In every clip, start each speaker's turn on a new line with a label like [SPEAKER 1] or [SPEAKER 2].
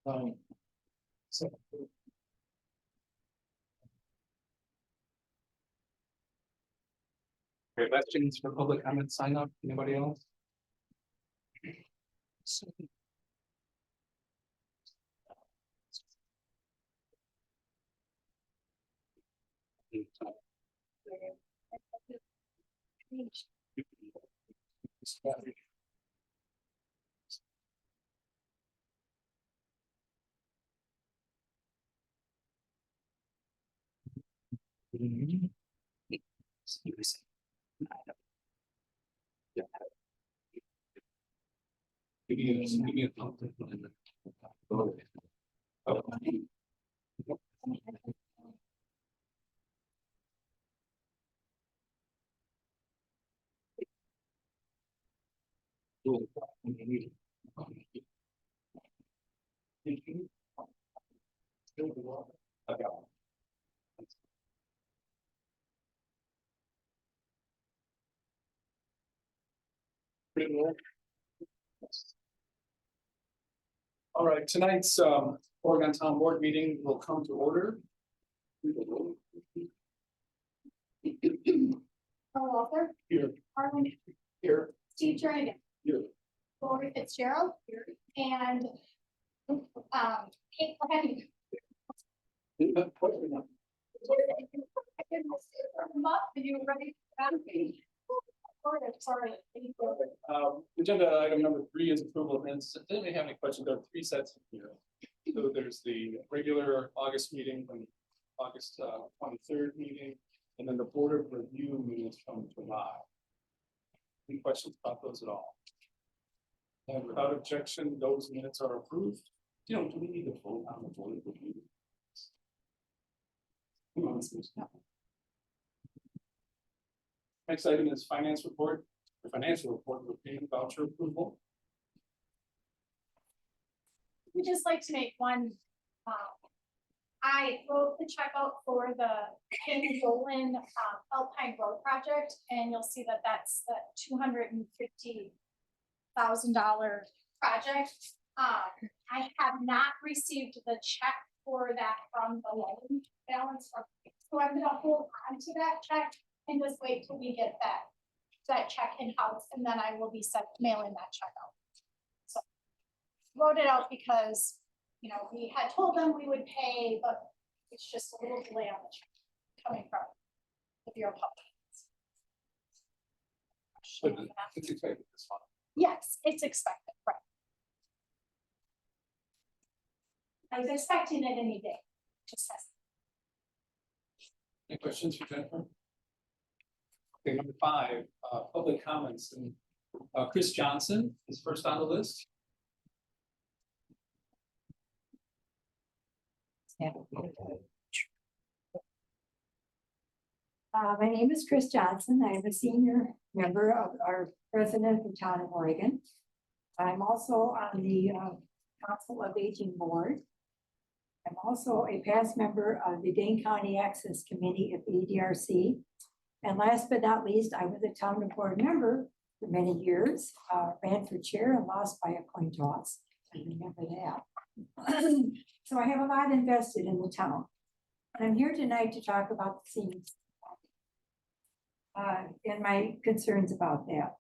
[SPEAKER 1] So. Great questions for public comment sign up, anybody else? Give me a thought. All right, tonight's Oregon Town Board meeting will come to order.
[SPEAKER 2] Carl Walter,
[SPEAKER 1] Here,
[SPEAKER 2] Harlan,
[SPEAKER 1] here,
[SPEAKER 2] Steve Dragon,
[SPEAKER 1] here.
[SPEAKER 2] Lori Fitzgerald, and Kate Lahey. You were ready to me. Sorry.
[SPEAKER 1] Agenda item number 3 is approval of minutes. Does anybody have any questions? There are 3 sets here. So there's the regular August meeting from August 23rd meeting, and then the board of review meetings from July. Any questions about those at all? And without objection, those minutes are approved. Do we need to vote on the board of review? Next item is finance report. The financial report with payment voucher approval.
[SPEAKER 2] We just like to make one. I wrote the check out for the Ken Dolan Alpine Road project, and you'll see that that's the $250,000 project. I have not received the check for that from the loan balance, so I'm going to hold on to that check and just wait till we get that check in house, and then I will be mailing that check out. So wrote it out because we had told them we would pay, but it's just a little delay on the check coming from the Bureau of Public.
[SPEAKER 1] It's expected this month.
[SPEAKER 2] Yes, it's expected, right? I was expecting it any day. Just says.
[SPEAKER 1] Any questions for Jennifer? Okay, number 5, public comments, and Chris Johnson is first on the list.
[SPEAKER 3] My name is Chris Johnson. I am a senior member of our president of the town of Oregon. I'm also on the Council of Aging Board. I'm also a past member of the Dane County Access Committee at the EDRC. And last but not least, I was a town board member for many years, ran for chair and lost by a coin toss. I remember that. So I have a lot invested in the town. And I'm here tonight to talk about the seniors and my concerns about that.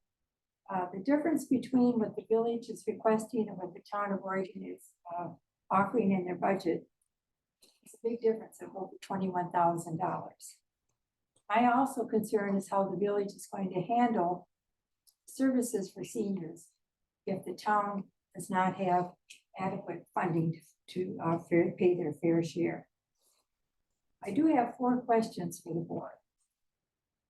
[SPEAKER 3] The difference between what the village is requesting and what the town of Oregon is offering in their budget is a big difference of over $21,000. My also concern is how the village is going to handle services for seniors if the town does not have adequate funding to pay their fair share. I do have 4 questions for the board.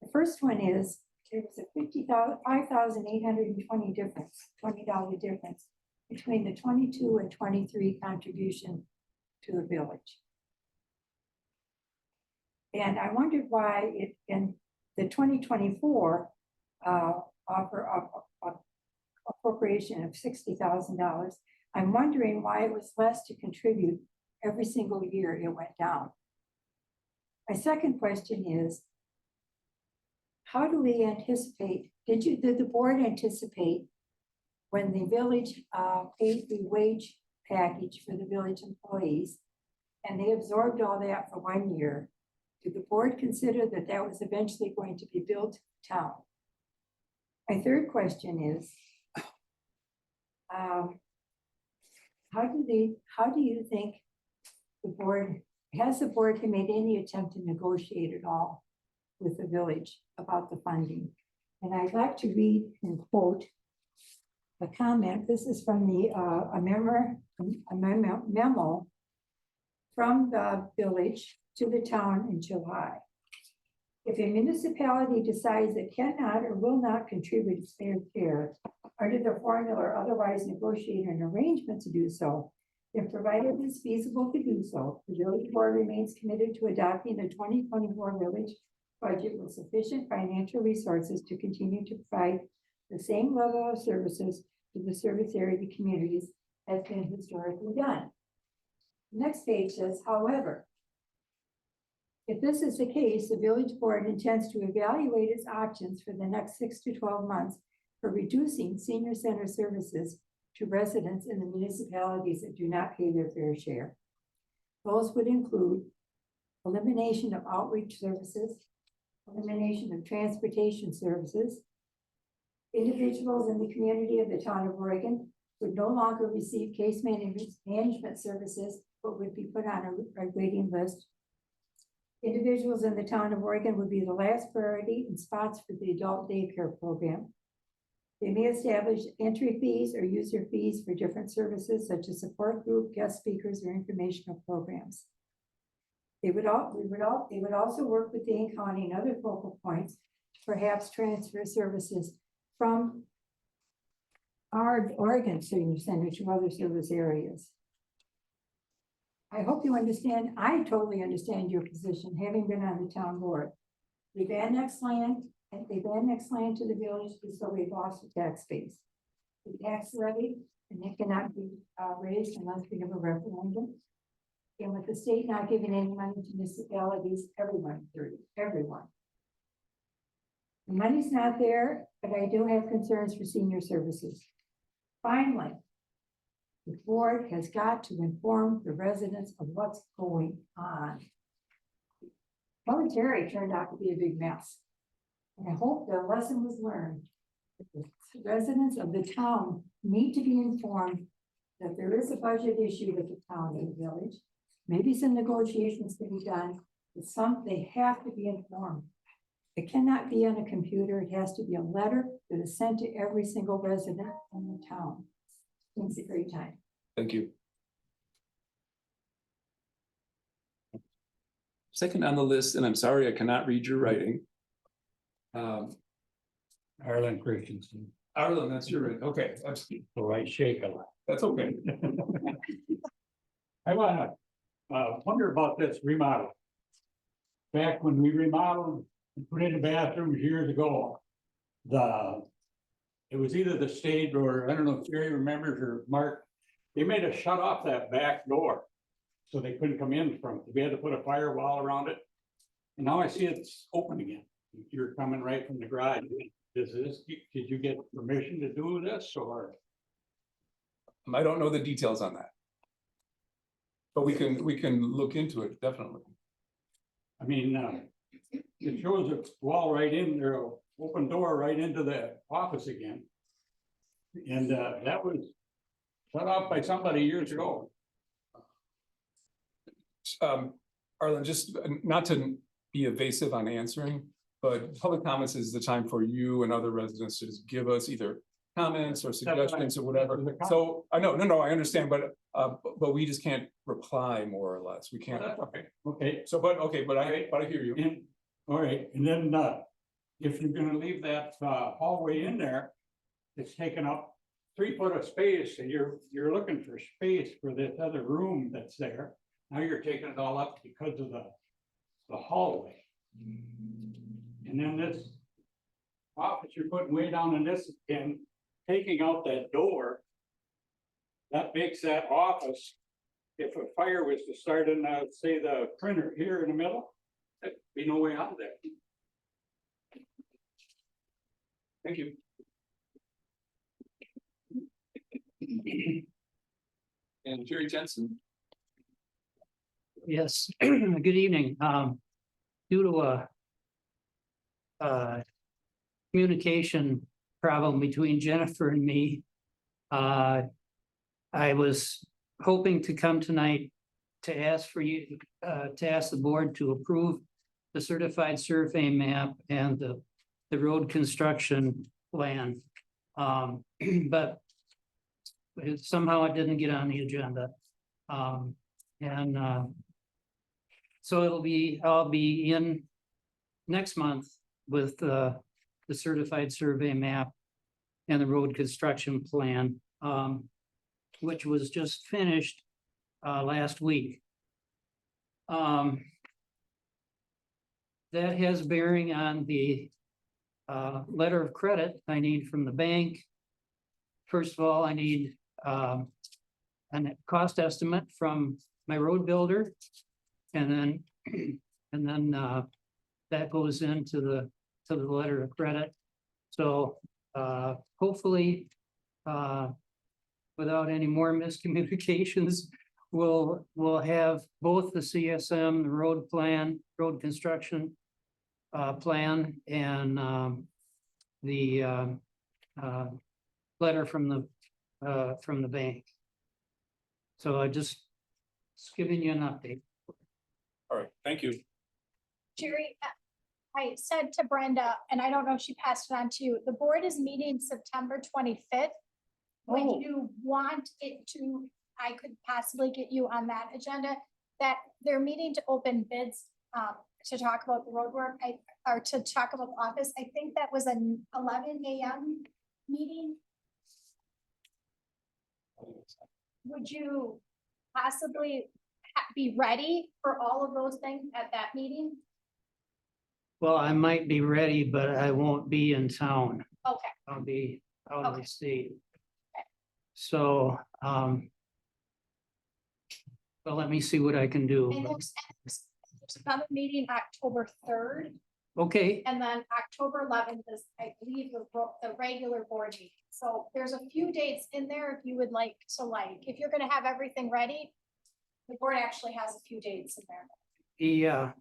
[SPEAKER 3] The first one is, there was a $5,820 $20 difference between the 22 and 23 contribution to the village. And I wondered why it in the 2024 offer of appropriation of $60,000, I'm wondering why it was less to contribute every single year it went down. My second question is, how do we anticipate, did the board anticipate when the village paid the wage package for the village employees, and they absorbed all that for 1 year. Did the board consider that that was eventually going to be billed to the town? My third question is, how do you think has the board made any attempt to negotiate at all with the village about the funding? And I'd like to read and quote a comment. This is from a memo from the village to the town in July. If a municipality decides it cannot or will not contribute its fair share under the formula or otherwise negotiate an arrangement to do so, if provided it is feasible to do so, the village board remains committed to adopting the 2024 village budget with sufficient financial resources to continue to provide the same level of services to the service area communities has been historically done. The next page says, however, if this is the case, the village board intends to evaluate its options for the next 6 to 12 months for reducing senior center services to residents in the municipalities that do not pay their fair share. Those would include elimination of outreach services, elimination of transportation services. Individuals in the community of the town of Oregon would no longer receive case management services, but would be put on a waiting list. Individuals in the town of Oregon would be the last priority in spots for the adult daycare program. They may establish entry fees or user fees for different services such as support group, guest speakers, or informational programs. They would also work with Dane County and other focal points to perhaps transfer services from our Oregon Senior Center to other service areas. I hope you understand, I totally understand your position, having been on the town board. They've annexed land to the village, so we've lost the tax base. The tax levy, and it cannot be raised unless we have a referendum. And with the state not giving any money to municipalities, everyone. The money's not there, but I do have concerns for senior services. Finally, the board has got to inform the residents of what's going on. Military turned out to be a big mess. And I hope the lesson was learned. The residents of the town need to be informed that there is a budget issue with the town and the village. Maybe some negotiations can be done, but they have to be informed. It cannot be on a computer. It has to be a letter that is sent to every single resident in the town. It's a great time.
[SPEAKER 1] Thank you. Second on the list, and I'm sorry I cannot read your writing.
[SPEAKER 4] Arlen Christensen.
[SPEAKER 1] Arlen, that's your right. Okay,
[SPEAKER 4] So I shake a lot.
[SPEAKER 1] that's okay.
[SPEAKER 4] I wanna wonder about this remodel. Back when we remodeled and put in the bathrooms years ago, it was either the state or I don't know if Jerry remembers or Mark, they made us shut off that back door. So they couldn't come in from it. We had to put a firewall around it. And now I see it's open again. You're coming right from the garage. Did you get permission to do this or?
[SPEAKER 1] I don't know the details on that. But we can look into it, definitely.
[SPEAKER 4] I mean, it shows a wall right in there, open door right into the office again. And that was shut off by somebody years ago.
[SPEAKER 1] Arlen, just not to be evasive on answering, but public comments is the time for you and other residents to just give us either comments or suggestions or whatever. So I know, no, I understand, but we just can't reply more or less. We can't.
[SPEAKER 4] Okay.
[SPEAKER 1] So, but I hear you.
[SPEAKER 4] And, all right, and then if you're gonna leave that hallway in there, it's taking up 3 foot of space, and you're looking for space for this other room that's there. Now you're taking it all up because of the hallway. And then this office you're putting way down in this and taking out that door. That makes that office, if a fire was to start in, say, the printer here in the middle, there'd be no way out of there.
[SPEAKER 1] Thank you. And Jerry Jensen.
[SPEAKER 5] Yes, good evening. Due to communication problem between Jennifer and me, I was hoping to come tonight to ask for you, to ask the board to approve the certified survey map and the road construction plan. But somehow it didn't get on the agenda. So I'll be in next month with the certified survey map and the road construction plan, which was just finished last week. That has bearing on the letter of credit I need from the bank. First of all, I need a cost estimate from my road builder. And then that goes into the letter of credit. So hopefully without any more miscommunications, we'll have both the CSM, the road plan, road construction plan, and the letter from the bank. So I just giving you an update.
[SPEAKER 1] All right, thank you.
[SPEAKER 2] Jerry, I said to Brenda, and I don't know if she passed it on to you, the board is meeting September 25th. Would
[SPEAKER 5] Oh.
[SPEAKER 2] you want it to, I could possibly get you on that agenda, that they're meeting to open bids to talk about the road work, or to talk about the office. I think that was an 11 a.m. meeting. Would you possibly be ready for all of those things at that meeting?
[SPEAKER 5] Well, I might be ready, but I won't be in town.
[SPEAKER 2] Okay,
[SPEAKER 5] I'll be out of the
[SPEAKER 2] Okay.
[SPEAKER 5] state. So, well, let me see what I can do.
[SPEAKER 2] and there's another meeting October 3rd,
[SPEAKER 5] Okay,
[SPEAKER 2] and then October 11th is, I believe, the regular board meeting. So there's a few dates in there if you would like to, if you're gonna have everything ready, the board actually has a few dates in there.
[SPEAKER 5] yeah,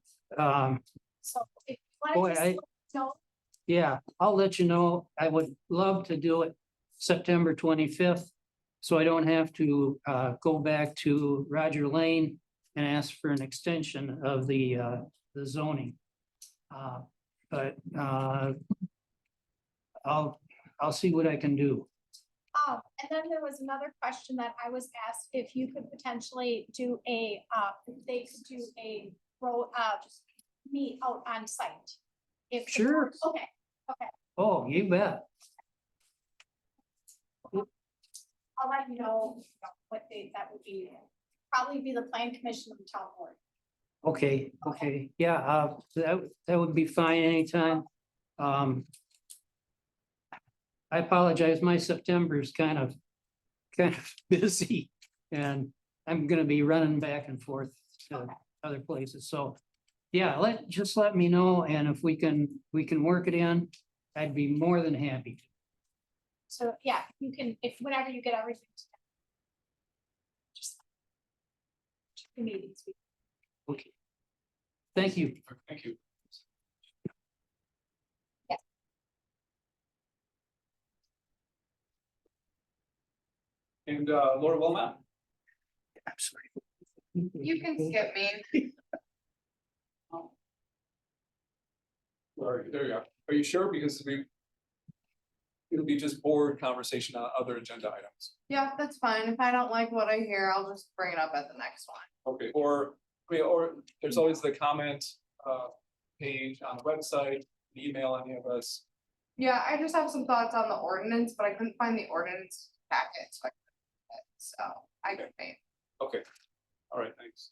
[SPEAKER 2] So if you
[SPEAKER 5] Boy,
[SPEAKER 2] want to just know,
[SPEAKER 5] yeah, I'll let you know. I would love to do it September 25th. So I don't have to go back to Roger Lane and ask for an extension of the zoning. But I'll see what I can do.
[SPEAKER 2] and then there was another question that I was asked if you could potentially do they could do a road, just meet out on site. If the
[SPEAKER 5] Sure.
[SPEAKER 2] board- Okay,
[SPEAKER 5] Oh, you bet.
[SPEAKER 2] I'll let you know what date that would be. Probably be the plan commission of the town board.
[SPEAKER 5] Okay, yeah, that would be fine anytime. I apologize, my September is kind of busy, and I'm gonna be running back and forth to other places, so. Yeah, just let me know, and if we can work it in, I'd be more than happy to.
[SPEAKER 2] So, yeah, you can, if whenever you get everything. Just the meetings.
[SPEAKER 5] Okay. Thank you.
[SPEAKER 1] Thank you.
[SPEAKER 2] Yeah.
[SPEAKER 1] And Laura Wilmot?
[SPEAKER 5] I'm sorry.
[SPEAKER 6] You can skip me.
[SPEAKER 1] There you are. Are you sure? Because it'll be just board conversation on other agenda items.
[SPEAKER 6] Yeah, that's fine. If I don't like what I hear, I'll just bring it up at the next one.
[SPEAKER 1] Okay, or there's always the comment page on the website, email any of us.
[SPEAKER 6] Yeah, I just have some thoughts on the ordinance, but I couldn't find the ordinance packet, so I could wait.
[SPEAKER 1] Okay, all right, thanks.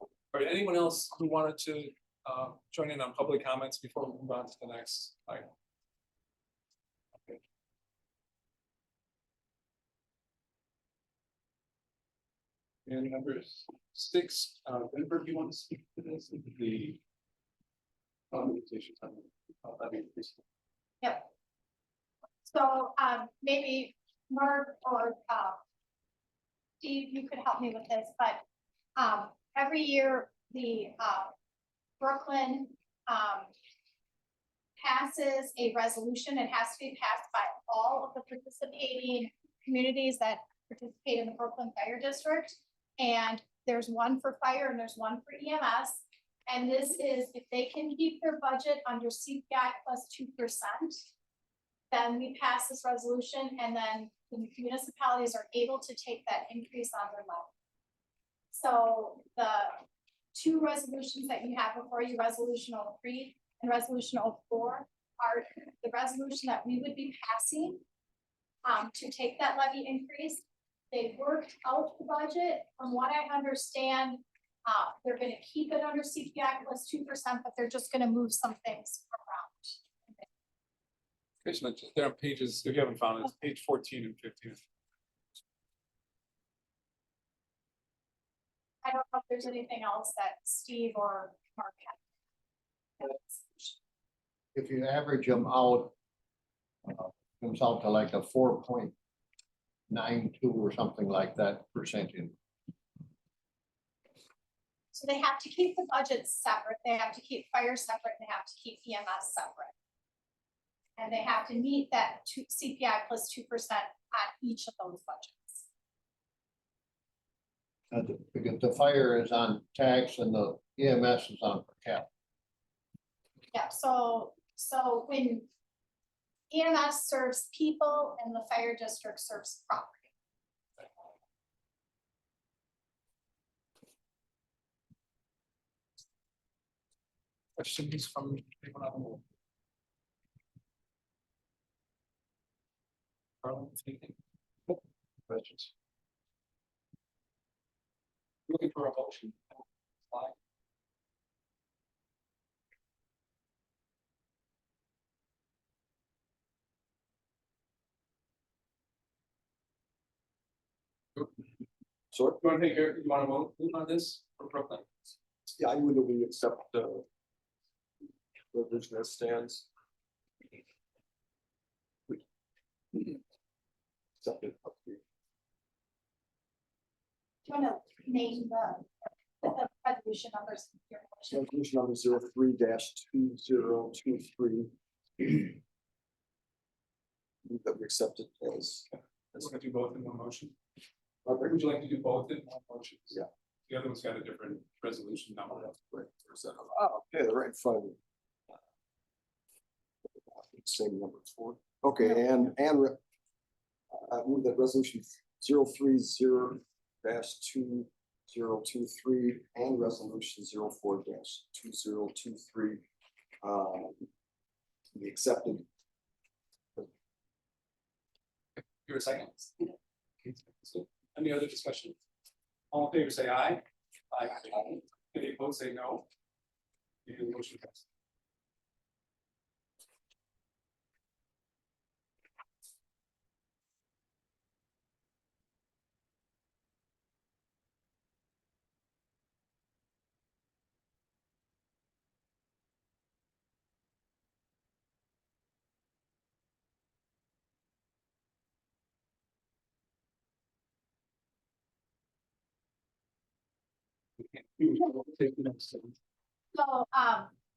[SPEAKER 1] All right, anyone else who wanted to join in on public comments before we move on to the next item? Okay. And number 6, Jennifer, do you want to speak to this? The
[SPEAKER 2] Yep. So, maybe Mark or, Steve, you could help me with this, but, every year, the, Brooklyn, passes a resolution. It has to be passed by all of the participating communities that participate in the Brooklyn Fire District. And there's one for fire and there's one for EMS. And this is if they can keep their budget under CPI plus 2%, then we pass this resolution and then the municipalities are able to take that increase on their levy. So the two resolutions that you have before you, Resolution 03 and Resolution 04, are the resolution that we would be passing to take that levy increase. They worked out the budget. From what I understand, they're gonna keep it under CPI plus 2%, but they're just gonna move some things around.
[SPEAKER 1] Commissioner, there are pages, if you haven't found it, it's page 14 and 15.
[SPEAKER 2] I don't know if there's anything else that Steve or Mark have.
[SPEAKER 7] If you average them out, comes out to like a 4.92 or something like that percentage.
[SPEAKER 2] So they have to keep the budgets separate, they have to keep fire separate, and they have to keep EMS separate. And they have to meet that CPI plus 2% on each of those budgets.
[SPEAKER 7] Because the fire is on tax and the EMS is on per cap.
[SPEAKER 2] Yeah, so when EMS serves people and the fire district serves property.
[SPEAKER 1] Questions from anyone on the board? Carlin, anything? Questions? Looking for a motion. Slide. So you want to take your, you want to vote on this for Brooklyn?
[SPEAKER 8] Yeah, I move that we accept the resolution as stands. Accept it.
[SPEAKER 2] Do you wanna name the resolution numbers? in your motion?
[SPEAKER 8] Resolution number 03-2023. Move that we accept it as.
[SPEAKER 1] Let's go do both in one motion. Would you like to do both in one motion?
[SPEAKER 8] Yeah.
[SPEAKER 1] The other one's got a different resolution number.
[SPEAKER 8] Right, oh, okay, they're right in front of me. Same number four. Okay, and move that resolution 030-2023 and resolution 04-2023 be accepted.
[SPEAKER 1] You're a second. Any other discussion? All in favor, say aye. Aye. Any opposed, say no. The motion passes. Take the next one.
[SPEAKER 2] So,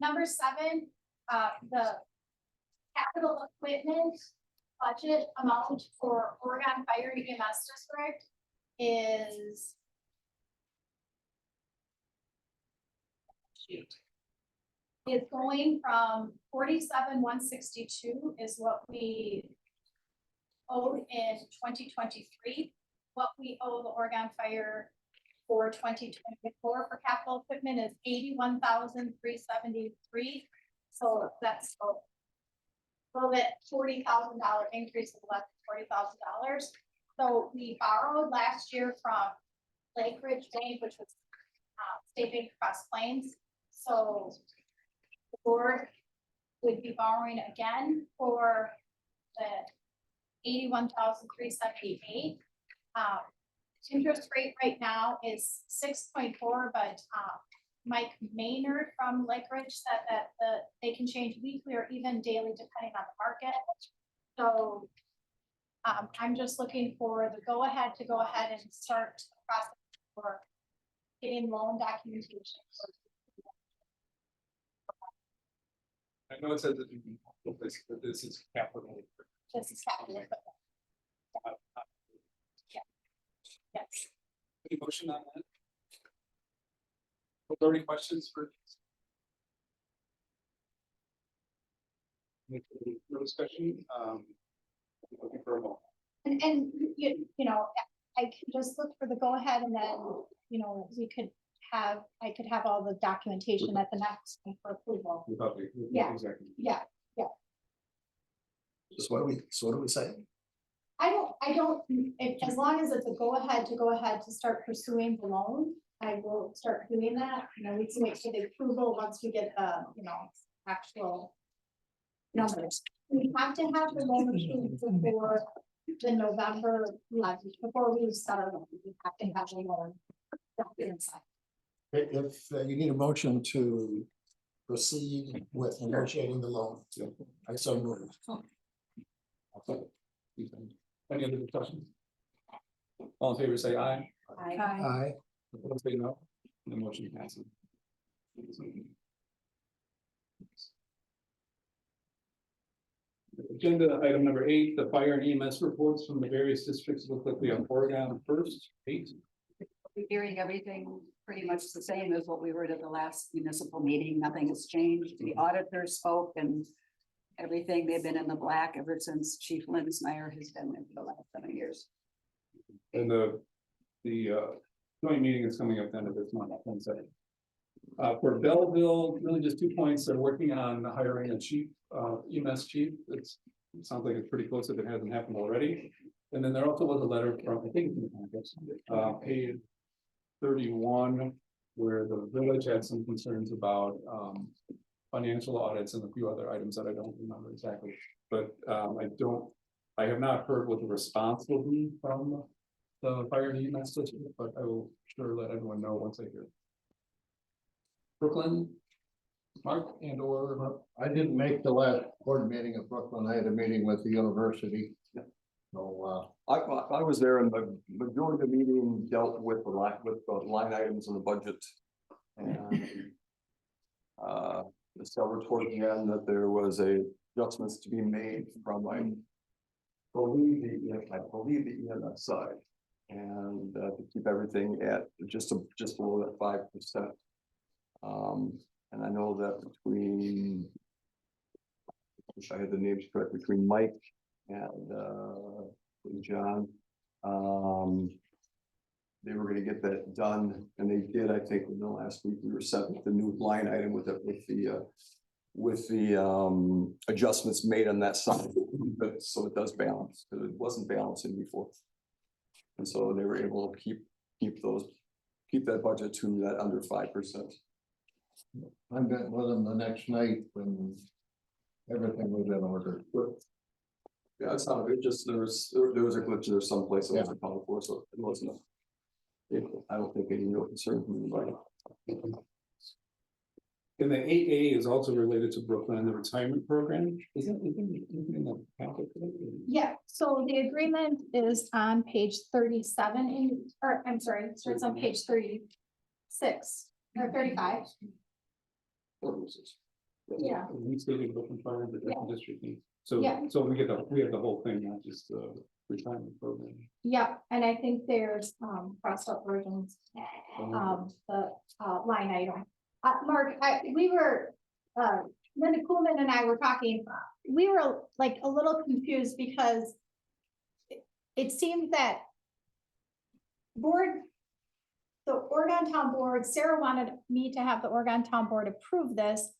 [SPEAKER 2] number 7, the capital equipment budget amount for Oregon Fire EMS District is going from 47,162 is what we owed in 2023. What we owe the Oregon Fire for 2024 for capital equipment is 81,373. So that's a little bit $40,000 increase of less than $40,000. So we borrowed last year from Lake Ridge Bank, which was State Bank Cross Plains. So the board would be borrowing again for the 81,378. Interest rate right now is 6.4, but Mike Maynard from Lake Ridge said that they can change weekly or even daily depending on the market. So I'm just looking for the go-ahead to go ahead and start the process for getting loan documentation.
[SPEAKER 1] I know it says that this is capital.
[SPEAKER 2] This is capital equipment. Yes.
[SPEAKER 1] Any motion on that? Are there any questions for? No discussion, looking for a moment.
[SPEAKER 2] And you know, I can just look for the go-ahead and then, you know, I could have all the documentation at the next one for approval. Yeah.
[SPEAKER 1] Exactly.
[SPEAKER 2] Yeah,
[SPEAKER 8] So what do we say?
[SPEAKER 2] I don't, as long as it's a go-ahead to start pursuing the loan, I will start doing that. You know, we can wait for the approval once we get you know, actual numbers. We have to have the loan approved before the November 11th, before we start, we have to have the loan documents signed.
[SPEAKER 8] If you need a motion to proceed with negotiating the loan, I so move.
[SPEAKER 1] Any other discussion? All in favor, say aye.
[SPEAKER 8] Aye.
[SPEAKER 1] Opposed, say no. The motion passes. Agenda item number 8, the fire and EMS reports from the various districts. Look like we have Oregon first. 8.
[SPEAKER 9] We're hearing everything pretty much the same as what we heard at the last municipal meeting. Nothing has changed. The auditor spoke and everything, they've been in the black ever since Chief Linsmeyer has been there for the last 7 years.
[SPEAKER 1] And the joint meeting is coming up the end of this month, 22nd. For Belleville, really just 2 points. They're working on hiring a chief, EMS chief. It sounds like it's pretty close if it hasn't happened already. And then there also was a letter from, I think, page 31, where the village had some concerns about financial audits and a few other items that I don't remember exactly. But I have not heard what the response will be from the fire and EMS district, but I will sure let everyone know once I hear. Brooklyn, Mark and or
[SPEAKER 7] I didn't make the last board meeting in Brooklyn. I had a meeting with the university. So,
[SPEAKER 10] I was there, and the majority of the meeting dealt with the line items in the budget. And discovered toward the end that there was adjustments to be made from, I believe the EMS side. And to keep everything at just below that 5%. And I know that between, I wish I had the names correct, between Mike and John, they were gonna get that done, and they did. I think in the last week we were set with the new line item with the adjustments made on that side, but so it does balance, because it wasn't balancing before. And so they were able to keep that budget to that under 5%.
[SPEAKER 7] I met with them the next night when everything was in order.
[SPEAKER 10] Yeah, it's not, it just, there was a glitch there someplace that wasn't accounted for, so it wasn't. I don't think any real concern from anybody.
[SPEAKER 1] And the 8A is also related to Brooklyn and the retirement program. Isn't anything in the packet?
[SPEAKER 2] Yeah, so the agreement is on page 37 or I'm sorry, it starts on page 36 or 35. Yeah.
[SPEAKER 1] We still need Brooklyn Fire and the
[SPEAKER 2] Yeah.
[SPEAKER 1] district. So,
[SPEAKER 2] Yeah.
[SPEAKER 1] so we have the whole thing, not just the retirement program.
[SPEAKER 2] Yeah, and I think there's crossed out versions, the line item. Mark, Linda Coolman and I were talking, we were like a little confused because it seemed that the Oregon Town Board, Sarah wanted me to have the Oregon Town Board approve this,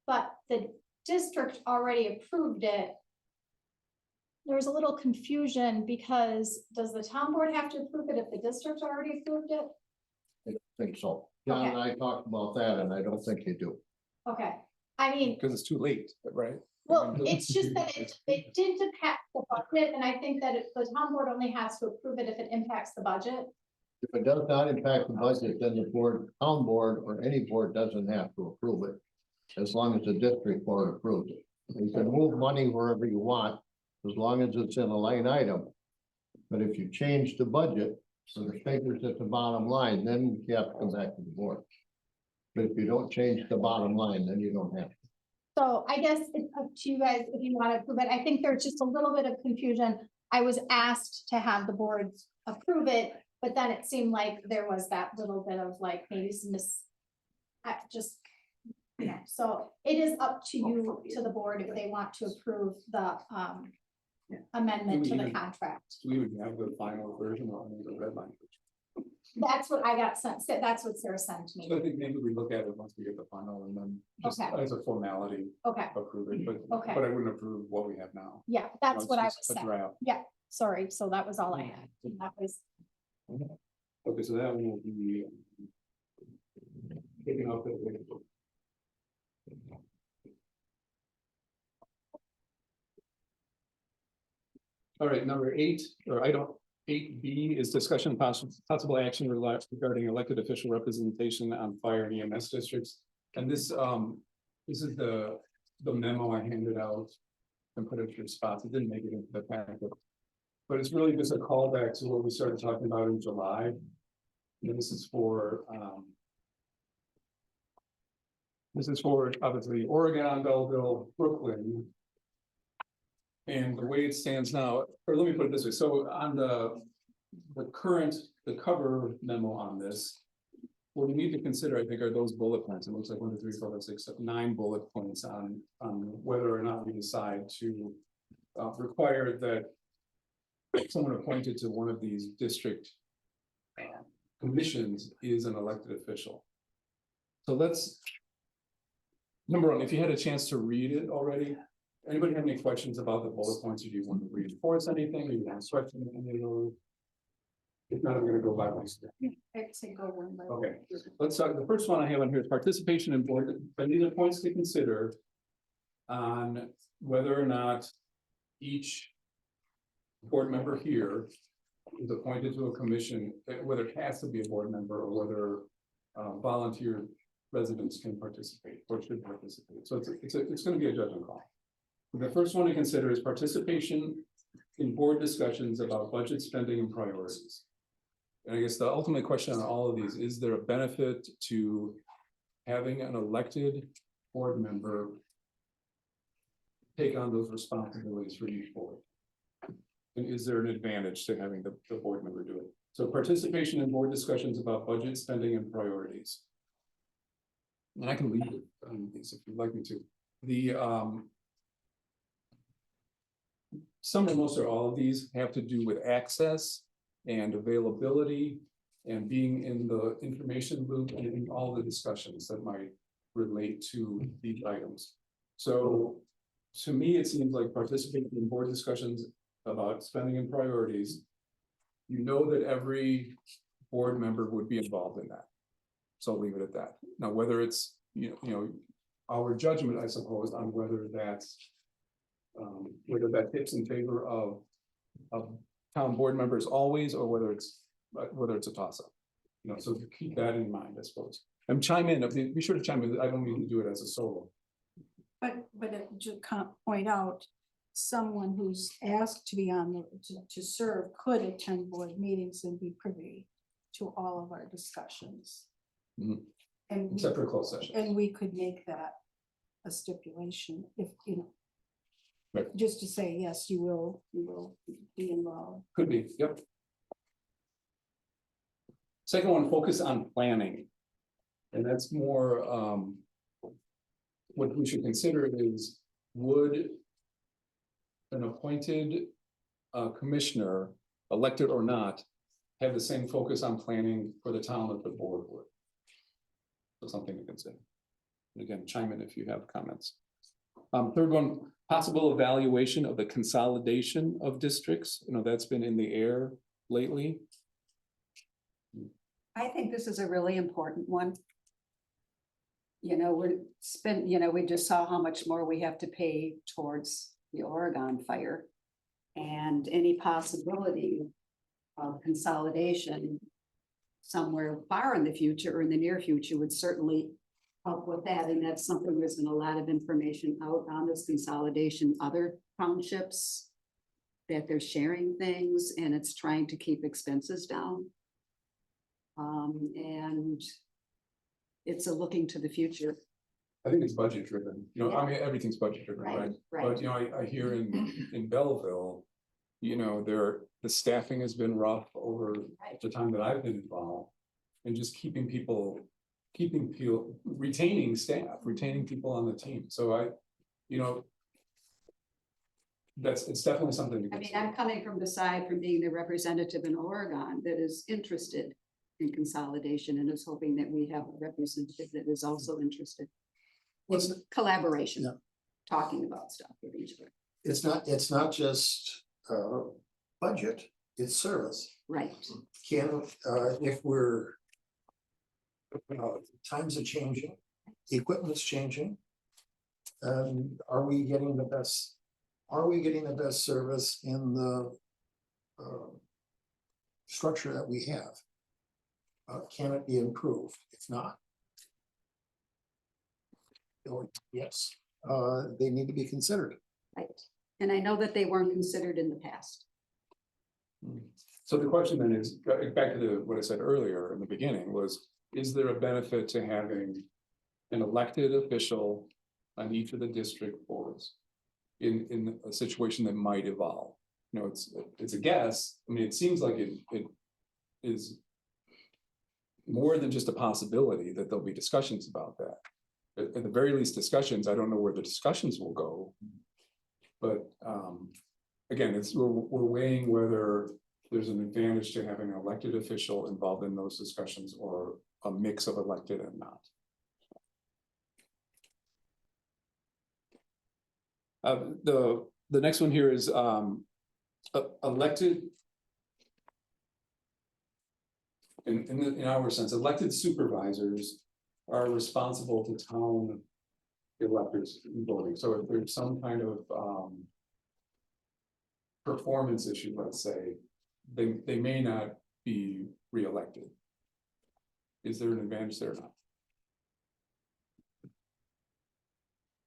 [SPEAKER 2] but the district already approved it. There's a little confusion because does the town board have to approve it if the district already approved it?
[SPEAKER 7] I don't think so. John and I talked about that, and I don't think you do.
[SPEAKER 2] Okay, I mean,
[SPEAKER 1] Because it's too late, right?
[SPEAKER 2] well, it's just that it didn't impact the budget, and I think that the town board only has to approve it if it impacts the budget.
[SPEAKER 7] If it does not impact the budget, then the town board or any board doesn't have to approve it. As long as the district board approves it. You can move money wherever you want, as long as it's in a line item. But if you change the budget, so the figures at the bottom line, then you have to come back to the board. But if you don't change the bottom line, then you don't have to.
[SPEAKER 2] So I guess it's up to you guys if you want to approve it. I think there's just a little bit of confusion. I was asked to have the board approve it, but then it seemed like there was that little bit of like maybe some so it is up to you, to the board, if they want to approve the amendment to the contract.
[SPEAKER 1] We would have the final version on the red line.
[SPEAKER 2] That's what I got sent, that's what Sarah sent
[SPEAKER 1] So I
[SPEAKER 2] me.
[SPEAKER 1] think maybe we look at it once we get the final and then just
[SPEAKER 2] Okay.
[SPEAKER 1] as a formality,
[SPEAKER 2] Okay,
[SPEAKER 1] approve it, but,
[SPEAKER 2] Okay.
[SPEAKER 1] but I wouldn't approve what we have now.
[SPEAKER 2] yeah,
[SPEAKER 1] No,
[SPEAKER 2] that's
[SPEAKER 1] it's
[SPEAKER 2] what I was
[SPEAKER 1] just a
[SPEAKER 2] saying.
[SPEAKER 1] draft.
[SPEAKER 2] Sorry, so that was all I had. That was,
[SPEAKER 1] Okay, so that one will be taken off the. All right, number 8, or item 8B is discussion possible action regarding elected official representation on fire and EMS districts. And this is the memo I handed out and put it in your spots. It didn't make it into the packet. But it's really just a callback to what we started talking about in July. And this is for obviously Oregon, Belleville, Brooklyn. And the way it stands now, or let me put it this way, so on the cover memo on this. What we need to consider, I think, are those bullet points. It looks like 1, 2, 3, 4, 5, 6, 7, 9 bullet points on whether or not we decide to require that someone appointed to one of these district commissions is an elected official. So let's, number 1, if you had a chance to read it already, anybody have any questions about the bullet points? Or do you want to reinforce anything? Or you want to question any of those? If not, I'm gonna go by my step.
[SPEAKER 2] I'd say go one by one.
[SPEAKER 1] Okay, let's start. The first one I have on here is participation in board, but these are points to consider on whether or not each board member here is appointed to a commission, whether it has to be a board member or whether volunteer residents can participate or should participate. So it's going to be a judgment call. The first one to consider is participation in board discussions about budget spending and priorities. And I guess the ultimate question on all of these, is there a benefit to having an elected board member take on those responsibilities for each board? And is there an advantage to having the board member do it? So participation in board discussions about budget spending and priorities. And I can leave it on these if you'd like me to. Some or most or all of these have to do with access and availability and being in the information loop and in all the discussions that might relate to these items. So to me, it seems like participating in board discussions about spending and priorities, you know that every board member would be involved in that. So I'll leave it at that. Now, whether it's, you know, our judgment, I suppose, on whether that's whether that tips in favor of town board members always, or whether it's a toss-up. You know, so keep that in mind, I suppose. And chime in, be sure to chime in. I don't mean to do it as a solo.
[SPEAKER 3] But to point out, someone who's asked to be on to serve could attend board meetings and be privy to all of our discussions.
[SPEAKER 1] Mhm.
[SPEAKER 3] And
[SPEAKER 1] Except for closed session.
[SPEAKER 3] and we could make that a stipulation if, you know.
[SPEAKER 1] Right.
[SPEAKER 3] Just to say, yes, you will be involved.
[SPEAKER 1] Could be, yep. Second one, focus on planning. And that's more, what we should consider is, would an appointed commissioner, elected or not, have the same focus on planning for the town that the board would? So something to consider. And again, chime in if you have comments. Third one, possible evaluation of the consolidation of districts. You know, that's been in the air lately.
[SPEAKER 9] I think this is a really important one. You know, we just saw how much more we have to pay towards the Oregon fire. And any possibility of consolidation somewhere far in the future or in the near future would certainly help with that. And that's something, there's been a lot of information out on this consolidation. Other townships that they're sharing things and it's trying to keep expenses down. And it's a looking to the future.
[SPEAKER 11] I think it's budget driven, you know, I mean, everything's budget driven, right? But,
[SPEAKER 9] Right.
[SPEAKER 11] you know, I hear in Belleville, you know, the staffing has been rough over the time that I've been involved. And just retaining staff, retaining people on the team, so you know. It's definitely something to
[SPEAKER 9] I mean,
[SPEAKER 11] consider.
[SPEAKER 9] I'm coming from the side from being the representative in Oregon that is interested in consolidation and is hoping that we have a representative that is also interested.
[SPEAKER 8] What's,
[SPEAKER 9] Collaboration,
[SPEAKER 8] Yeah.
[SPEAKER 9] talking about stuff with each other.
[SPEAKER 8] it's not just budget, it's service.
[SPEAKER 9] Right,
[SPEAKER 8] Can, if times are changing, equipment's changing. Are we getting the best service in the structure that we have? Can it be improved? If not, yes, they need to be considered.
[SPEAKER 9] right. And I know that they weren't considered in the past.
[SPEAKER 11] So the question then is, back to what I said earlier in the beginning was, is there a benefit to having an elected official on each of the district boards? In a situation that might evolve, you know, it's a guess. I mean, it seems like it is more than just a possibility that there'll be discussions about that. At the very least, discussions. I don't know where the discussions will go, but again, we're weighing whether there's an advantage to having an elected official involved in those discussions or a mix of elected and not. The next one here is elected. In our sense, elected supervisors are responsible to town electors voting. So if there's some kind of performance issue, let's say, they may not be reelected. Is there an advantage there or not?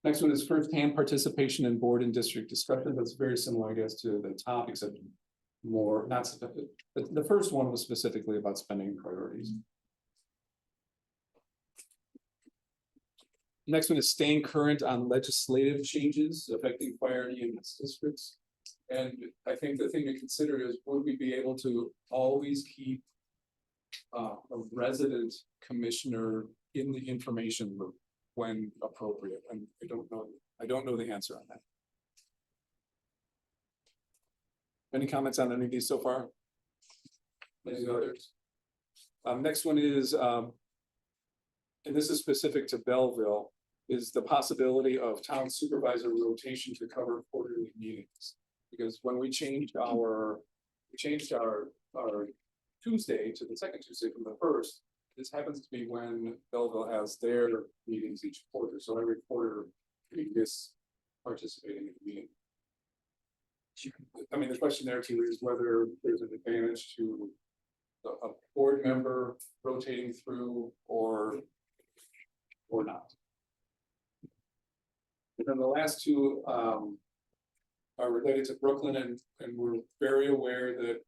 [SPEAKER 11] Next one is first-hand participation in board and district discussion. That's very similar, I guess, to the top, except more, not specific. The first one was specifically about spending priorities. Next one is staying current on legislative changes affecting fire and EMS districts. And I think the thing to consider is, would we be able to always keep a resident commissioner in the information loop when appropriate? And I don't know the answer on that. Any comments on any of these so far? Any others? Next one is, and this is specific to Belleville, is the possibility of town supervisor rotation to cover quarterly meetings. Because when we changed our Tuesday to the second Tuesday from the first, this happens to be when Belleville has their meetings each quarter. So every quarter we miss participating in the meeting. I mean, the question there too is whether there's an advantage to a board member rotating through or not. And then the last two are related to Brooklyn, and we're very aware that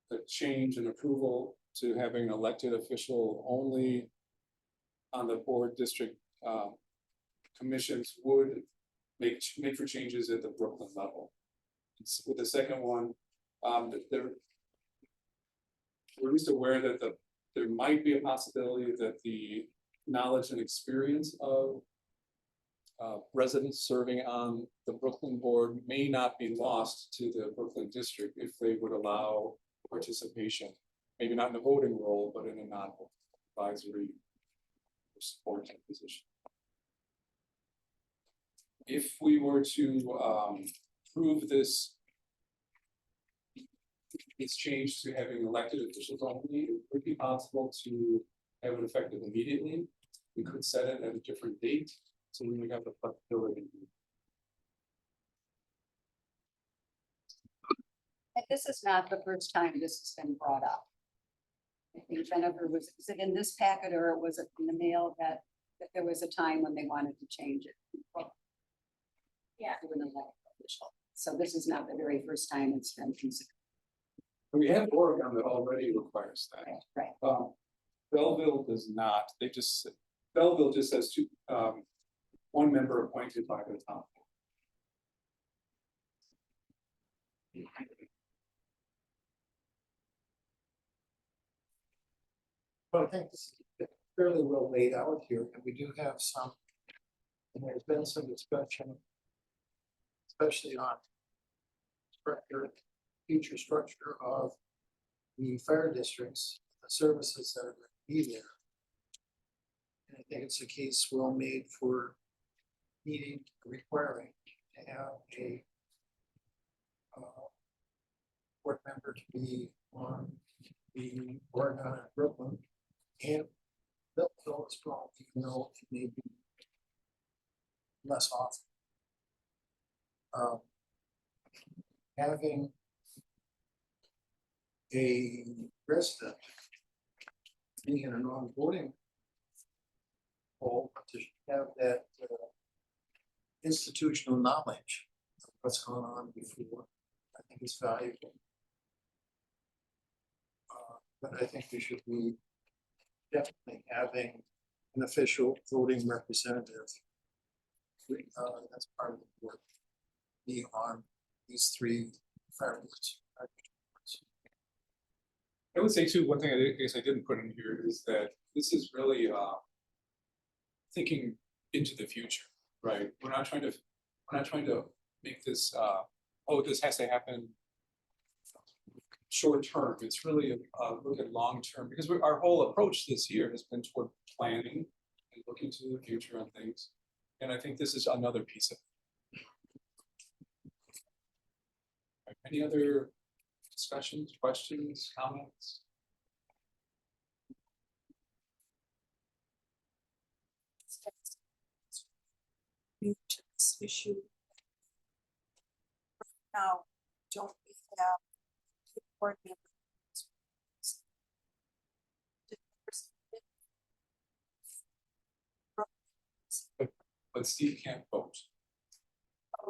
[SPEAKER 11] the change in approval to having an elected official only on the board district commissions would make for changes at the Brooklyn level. With the second one, we're at least aware that there might be a possibility that the knowledge and experience of residents serving on the Brooklyn board may not be lost to the Brooklyn district if they would allow participation, maybe not in a voting role, but in a non-advisory or support type position. If we were to prove this change to having elected officials only, it would be possible to have it effective immediately. We could set it at a different date, so we would have the flexibility.
[SPEAKER 9] And this is not the first time this has been brought up. I think Jennifer was it in this packet or was it in the mail that there was a time when they wanted to change it?
[SPEAKER 2] Yeah.
[SPEAKER 9] To an elected official. So this is not the very first time it's been considered.
[SPEAKER 11] We have Oregon that already requires that.
[SPEAKER 9] Right.
[SPEAKER 11] Belleville does not, Belleville just has two, one member appointed by the town.
[SPEAKER 8] But I think this is fairly well laid out here, and we do have some, and there's been some discussion, especially on structure, future structure of the fire districts, the services that are going to be there. And I think it's a case well made for needing, requiring to have a board member to be on the Oregon and Brooklyn and Belleville as well, even though it may be less often. Having a resident being in a non-voting role, to have that institutional knowledge of what's gone on before, I think is valuable. But I think we should be definitely having an official voting representative. That's part of the board. Be on these three fire boards.
[SPEAKER 11] I would say too, one thing I guess I didn't put in here is that this is really thinking into the future, right? We're not trying to make this oh, this has to happen short term. It's really a look at long term, because our whole approach this year has been toward planning and looking to the future on things. And I think this is another piece of it. Any other discussions, questions, comments?
[SPEAKER 3] New to this issue. Now, don't we have the board members?
[SPEAKER 11] But Steve can't vote.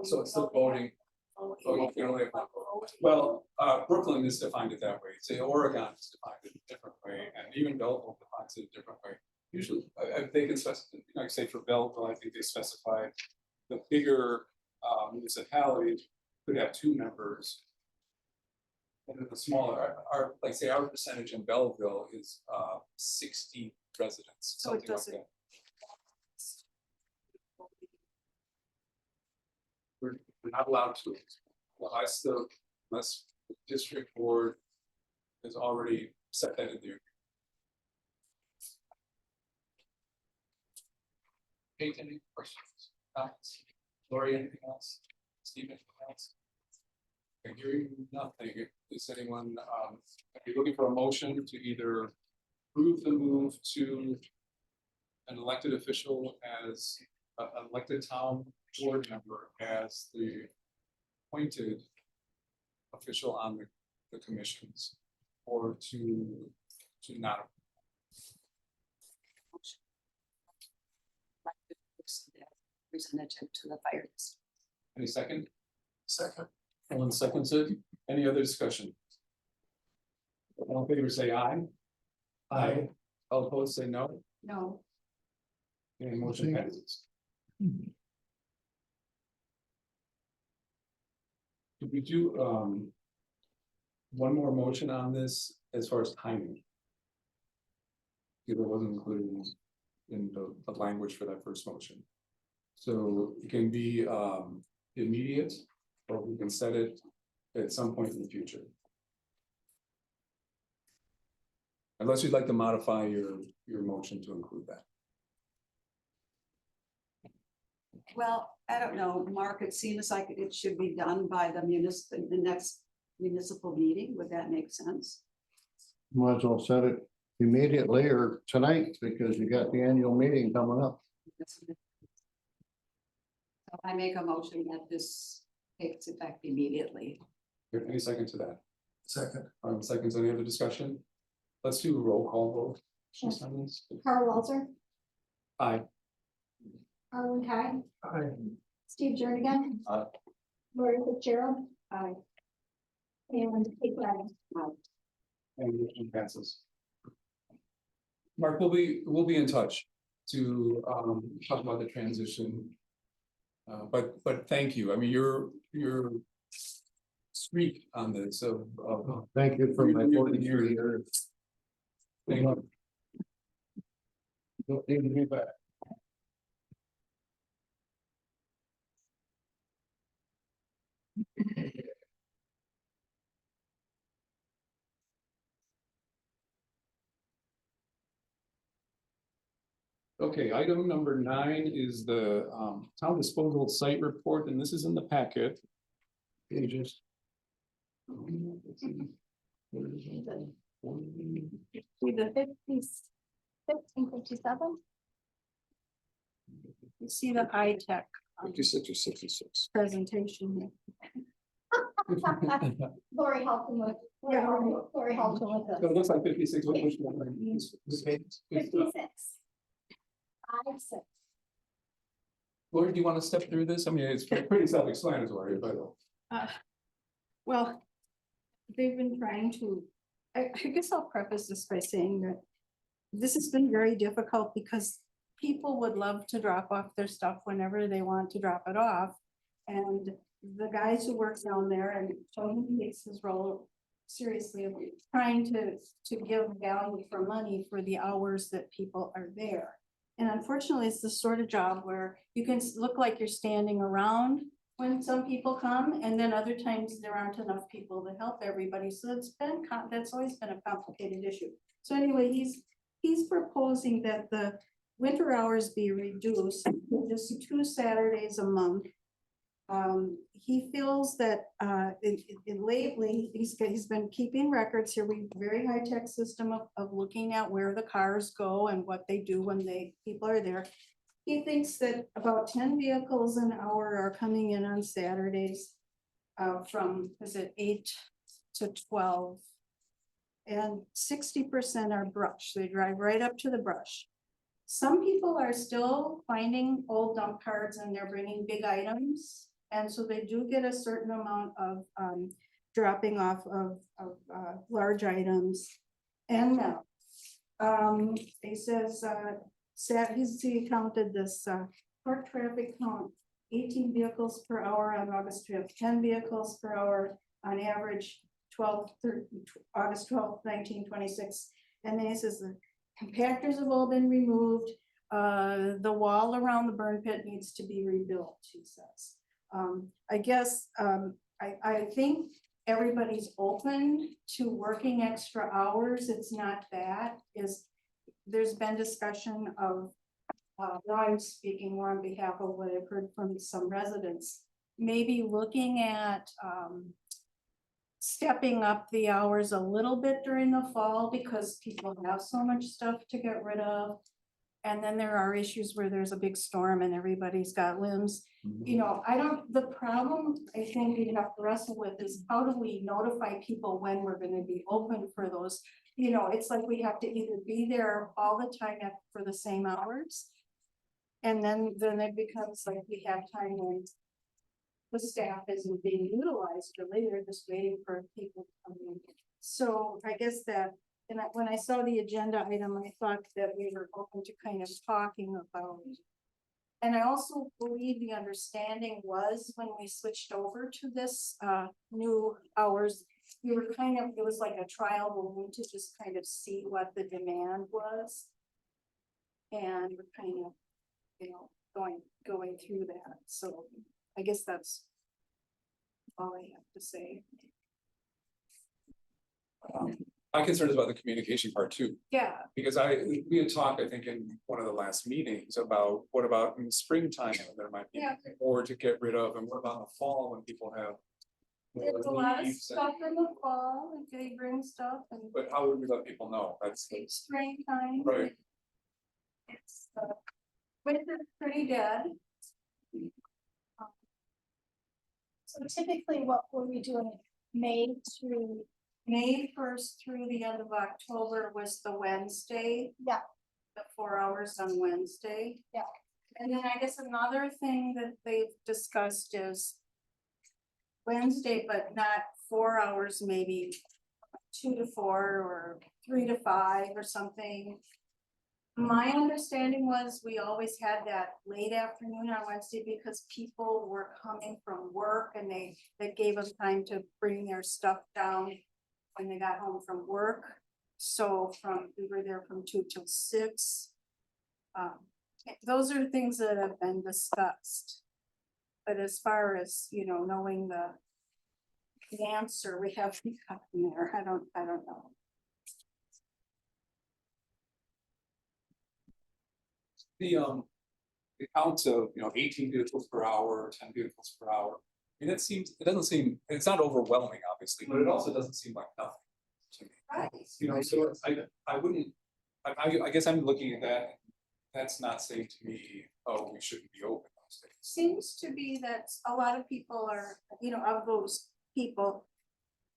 [SPEAKER 11] So it's still voting. Oh, you can only have one vote. Well, Brooklyn is defined it that way. Say Oregon is defined it a different way, and even Belleville defines it a different way. Usually, they can specify, like say for Belleville, I think they specify the bigger municipalities could have 2 members. And then the smaller, like say our percentage in Belleville is 60 residents,
[SPEAKER 9] So it
[SPEAKER 11] something like
[SPEAKER 9] doesn't-
[SPEAKER 11] that. We're not allowed to, unless the district board has already set that in there. Kate, any questions, comments? Lori, anything else? Steve, anything else? I'm hearing nothing. Is anyone, are you looking for a motion to either approve the move to an elected official as an elected town board member as the appointed official on the commissions, or to not?
[SPEAKER 9] Representative to the fire district.
[SPEAKER 11] Any second?
[SPEAKER 8] Second.
[SPEAKER 11] Ellen seconds it. Any other discussion? All in favor say aye. Aye. All opposed say no.
[SPEAKER 9] No,
[SPEAKER 11] Any motion passes. Could we do one more motion on this as far as timing? It wasn't included in the language for that first motion. So it can be immediate, or we can set it at some point in the future. Unless you'd like to modify your motion to include that.
[SPEAKER 9] well, I don't know, Mark, it seems like it should be done by the next municipal meeting. Would that make sense?
[SPEAKER 7] Might as well set it immediately or tonight, because you got the annual meeting coming up.
[SPEAKER 9] So I make a motion that this takes effect immediately.
[SPEAKER 11] Any second to that?
[SPEAKER 8] Second.
[SPEAKER 11] Seconds, any other discussion? Let's do a roll call vote. Just on this.
[SPEAKER 2] Carl Walter,
[SPEAKER 11] Aye.
[SPEAKER 2] Arlen Kai,
[SPEAKER 8] Aye.
[SPEAKER 2] Steve Jernigan.
[SPEAKER 11] Aye.
[SPEAKER 2] Lori Fitzgerald. Aye. And Kate Glenn.
[SPEAKER 11] And motion passes. Mark, we'll be in touch to talk about the transition. But thank you. I mean, your streak on this of
[SPEAKER 7] Thank you for my
[SPEAKER 11] You're
[SPEAKER 7] 43 years.
[SPEAKER 11] thank you.
[SPEAKER 7] Don't need to be back.
[SPEAKER 11] Okay, item number 9 is the town disposal site report, and this is in the packet. Pages.
[SPEAKER 2] See the 1557.
[SPEAKER 3] You see the high tech
[SPEAKER 11] 56 or 66.
[SPEAKER 3] presentation.
[SPEAKER 2] Lori helped him with. Lori helped him with
[SPEAKER 11] So it
[SPEAKER 2] this.
[SPEAKER 11] looks like 56, which one? It's,
[SPEAKER 2] 56. 56.
[SPEAKER 11] Lori, do you want to step through this? I mean, it's pretty self-explanatory, but.
[SPEAKER 3] Well, they've been trying to, I guess I'll preface this by saying that this has been very difficult because people would love to drop off their stuff whenever they want to drop it off. And the guys who work down there, and Tony takes his role seriously of trying to give value for money for the hours that people are there. And unfortunately, it's the sort of job where you can look like you're standing around when some people come, and then other times there aren't enough people to help everybody. So it's been, that's always been a complicated issue. So anyway, he's proposing that the winter hours be reduced to just 2 Saturdays a month. He feels that lately, he's been keeping records here. We very high-tech system of looking at where the cars go and what they do when people are there. He thinks that about 10 vehicles an hour are coming in on Saturdays from, is it 8 to 12? And 60% are brush. They drive right up to the brush. Some people are still finding old dump carts and they're bringing big items. And so they do get a certain amount of dropping off of large items. And he says, he counted this park traffic count, 18 vehicles per hour on August 5th, 10 vehicles per hour on average, August 12th, 1926. And then he says the compactors have all been removed. The wall around the burn pit needs to be rebuilt, he says. I guess I think everybody's open to working extra hours. It's not that. There's been discussion of, I'm speaking more on behalf of what I've heard from some residents, maybe looking at stepping up the hours a little bit during the fall because people have so much stuff to get rid of. And then there are issues where there's a big storm and everybody's got limbs. You know, the problem I think we have to wrestle with is how do we notify people when we're gonna be open for those? You know, it's like we have to either be there all the time for the same hours. And then it becomes like we have time when the staff isn't being utilized really, they're just waiting for people to come in. So I guess that, and when I saw the agenda item, I thought that we were open to kind of talking about. And I also believe the understanding was when we switched over to this new hours, we were it was like a trial balloon to just kind of see what the demand was. And we're kind of, you know, going through that. So I guess that's all I have to say.
[SPEAKER 11] My concern is about the communication part too,
[SPEAKER 3] Yeah,
[SPEAKER 11] because we had talked, I think, in one of the last meetings about what about in springtime, when there might be
[SPEAKER 3] Yeah.
[SPEAKER 11] more to get rid of, and what about in the fall when people have. more
[SPEAKER 3] there's a lot of
[SPEAKER 11] leaves and-
[SPEAKER 3] stuff in the fall, and they bring stuff and
[SPEAKER 11] But how would we let people know? That's
[SPEAKER 3] it's springtime.
[SPEAKER 11] right.
[SPEAKER 3] It's winter's pretty dead.
[SPEAKER 2] So typically what were we doing? May to,
[SPEAKER 3] May 1st through the end of October was the Wednesday.
[SPEAKER 2] Yeah.
[SPEAKER 3] The 4 hours on Wednesday.
[SPEAKER 2] Yeah.
[SPEAKER 3] And then I guess another thing that they've discussed is
[SPEAKER 12] Wednesday, but not 4 hours, maybe 2 to 4 or 3 to 5 or something. My understanding was we always had that late afternoon on Wednesday because people were coming from work and that gave them time to bring their stuff down when they got home from work. So we were there from 2 till 6. Those are things that have been discussed. But as far as, knowing the answer, we haven't gotten there. I don't know.
[SPEAKER 11] The count of, 18 vehicles per hour, 10 vehicles per hour. I mean, it doesn't seem, it's not overwhelming, obviously, but it also doesn't seem like nothing to me.
[SPEAKER 12] Right.
[SPEAKER 11] So I wouldn't, I guess I'm looking at that. That's not saying to me, oh, we shouldn't be open those days.
[SPEAKER 12] Seems to be that a lot of people are, of those people,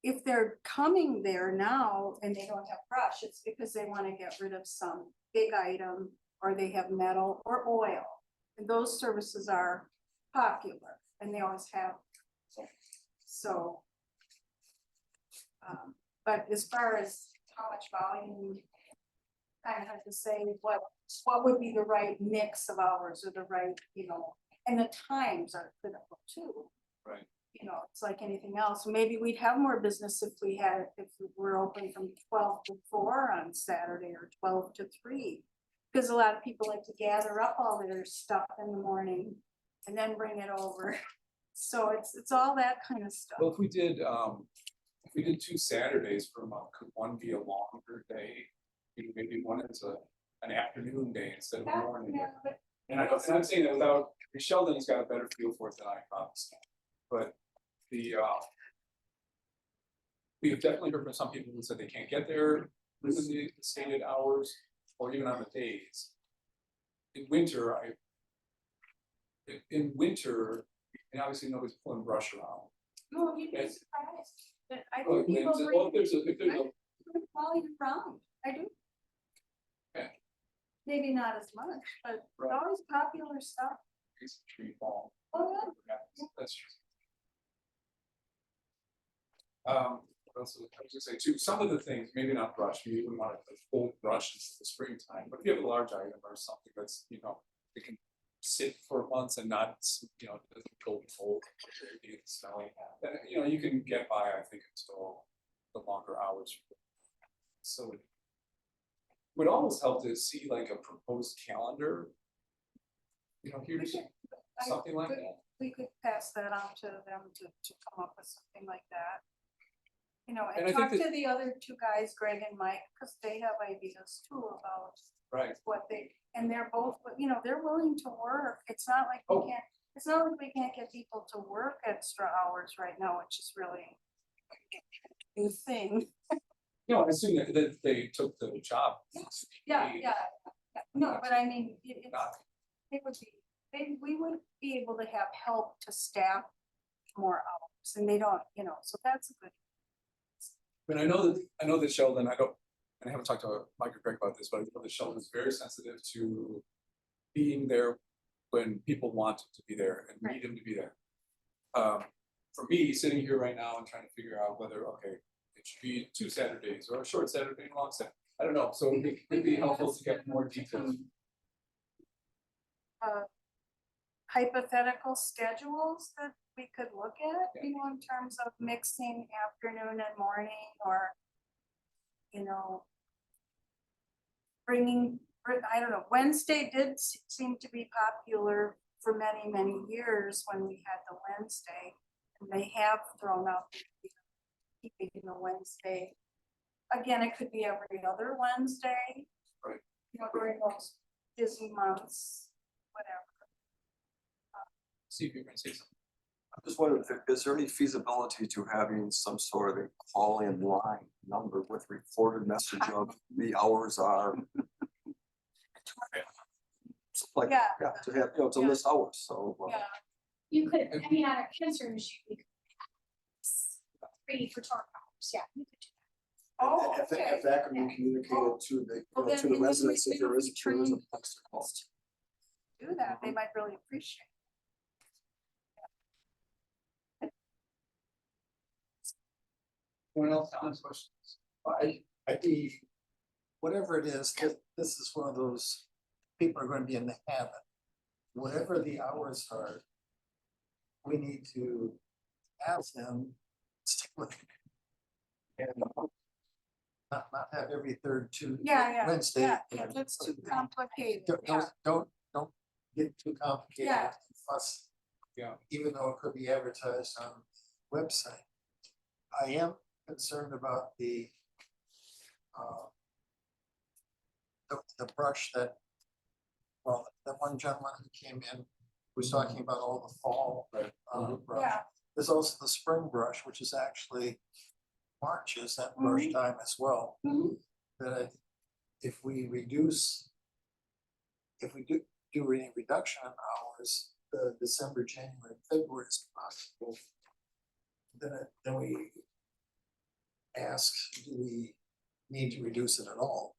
[SPEAKER 12] if they're coming there now and they don't have brush, it's because they want to get rid of some big item or they have metal or oil. And those services are popular and they always have. So, but as far as how much volume, I have to say what would be the right mix of hours or the right, and the times are critical too.
[SPEAKER 11] Right.
[SPEAKER 12] It's like anything else. Maybe we'd have more business if we were open from 12 to 4 on Saturday or 12 to 3. Because a lot of people like to gather up all their stuff in the morning and then bring it over. So it's all that kind of stuff.
[SPEAKER 11] Well, if we did 2 Saturdays per month, could one be a longer day? Maybe one is an afternoon day instead of a morning.
[SPEAKER 12] Yeah, but
[SPEAKER 11] And I'm saying that without, Sheldon's got a better feel for it than I probably. But we've definitely heard from some people who said they can't get there within the stated hours or even on the days. In winter, and obviously nobody's pulling brush around.
[SPEAKER 12] no, you'd be surprised. But I
[SPEAKER 11] Well,
[SPEAKER 12] think people
[SPEAKER 11] if
[SPEAKER 12] bring
[SPEAKER 11] there's a
[SPEAKER 12] all year round. I do.
[SPEAKER 11] Okay.
[SPEAKER 12] Maybe not as much, but it's
[SPEAKER 11] Right.
[SPEAKER 12] always popular stuff.
[SPEAKER 11] piece of tree fall.
[SPEAKER 12] Oh, yeah.
[SPEAKER 11] That's true. What else was I was gonna say too, some of the things, maybe not brush, maybe we want to full brush in the springtime, but if you have a large item or something that's, it can sit for months and not, doesn't go cold, it's smelling, then, you can get by, I think, until the longer hours. So it would almost help to see like a proposed calendar. Here's something like that.
[SPEAKER 12] We could pass that on to them to come up with something like that.
[SPEAKER 11] And I
[SPEAKER 12] And
[SPEAKER 11] think
[SPEAKER 12] talk
[SPEAKER 11] that-
[SPEAKER 12] to the other 2 guys, Greg and Mike, because they have ideas too about
[SPEAKER 11] Right.
[SPEAKER 12] what and they're both, they're willing to work. It's not like
[SPEAKER 11] Oh.
[SPEAKER 12] it's not like we can't get people to work extra hours right now, which is really a new thing.
[SPEAKER 11] I assume that they took the job.
[SPEAKER 12] Yeah. No, but I mean,
[SPEAKER 11] Not-
[SPEAKER 12] it would be, we would be able to have help to staff more hours and they don't, so that's a good.
[SPEAKER 11] But I know that Sheldon, I haven't talked to Mike or Greg about this, but I know that Sheldon is very sensitive to being there when people want to be there and need him to be there. For me, sitting here right now and trying to figure out whether, okay, it should be 2 Saturdays or a short Saturday and a long Saturday, I don't know, so it'd be helpful to get more details.
[SPEAKER 12] Hypothetical schedules that we could look at, in terms of mixing afternoon and morning or, bringing, I don't know, Wednesday did seem to be popular for many, many years when we had the Wednesday. And they have thrown out keeping the Wednesday. Again, it could be every other Wednesday.
[SPEAKER 11] Right.
[SPEAKER 12] During those busy months, whatever.
[SPEAKER 11] See if you can say something.
[SPEAKER 10] I'm just wondering, is there any feasibility to having some sort of a call-in line number with recorded message of the hours are? Like,
[SPEAKER 12] Yeah.
[SPEAKER 10] to have, to list hours, so.
[SPEAKER 12] Yeah.
[SPEAKER 2] You could, on our answer machine, we could have 3 for 12 hours, yeah, you could do that.
[SPEAKER 12] Oh,
[SPEAKER 8] If
[SPEAKER 12] okay.
[SPEAKER 8] that could be communicated to the,
[SPEAKER 12] Well, then-
[SPEAKER 8] to the
[SPEAKER 12] and then
[SPEAKER 8] residents,
[SPEAKER 12] we
[SPEAKER 8] if there is a
[SPEAKER 12] train
[SPEAKER 8] place to call.
[SPEAKER 12] Do that, they might really appreciate
[SPEAKER 11] Anyone else have questions?
[SPEAKER 8] I'd be, whatever it is, this is one of those, people are gonna be in the habit. Whatever the hours are, we need to ask them, stick with it. And not have every third Wednesday.
[SPEAKER 12] Yeah, that's too complicated,
[SPEAKER 8] Don't,
[SPEAKER 12] yeah.
[SPEAKER 8] don't get too complicated.
[SPEAKER 12] Yeah.
[SPEAKER 8] and Fuss.
[SPEAKER 11] Yeah.
[SPEAKER 8] Even though it could be advertised on the website. I am concerned about the brush that, well, the one gentleman who came in was talking about all the fall. Brush.
[SPEAKER 12] Yeah.
[SPEAKER 8] There's also the spring brush, which is actually March is that brush time as well.
[SPEAKER 12] Mhm.
[SPEAKER 8] That if we reduce, if we do any reduction in hours, the December, January, February is possible. Then we ask, do we need to reduce it at all?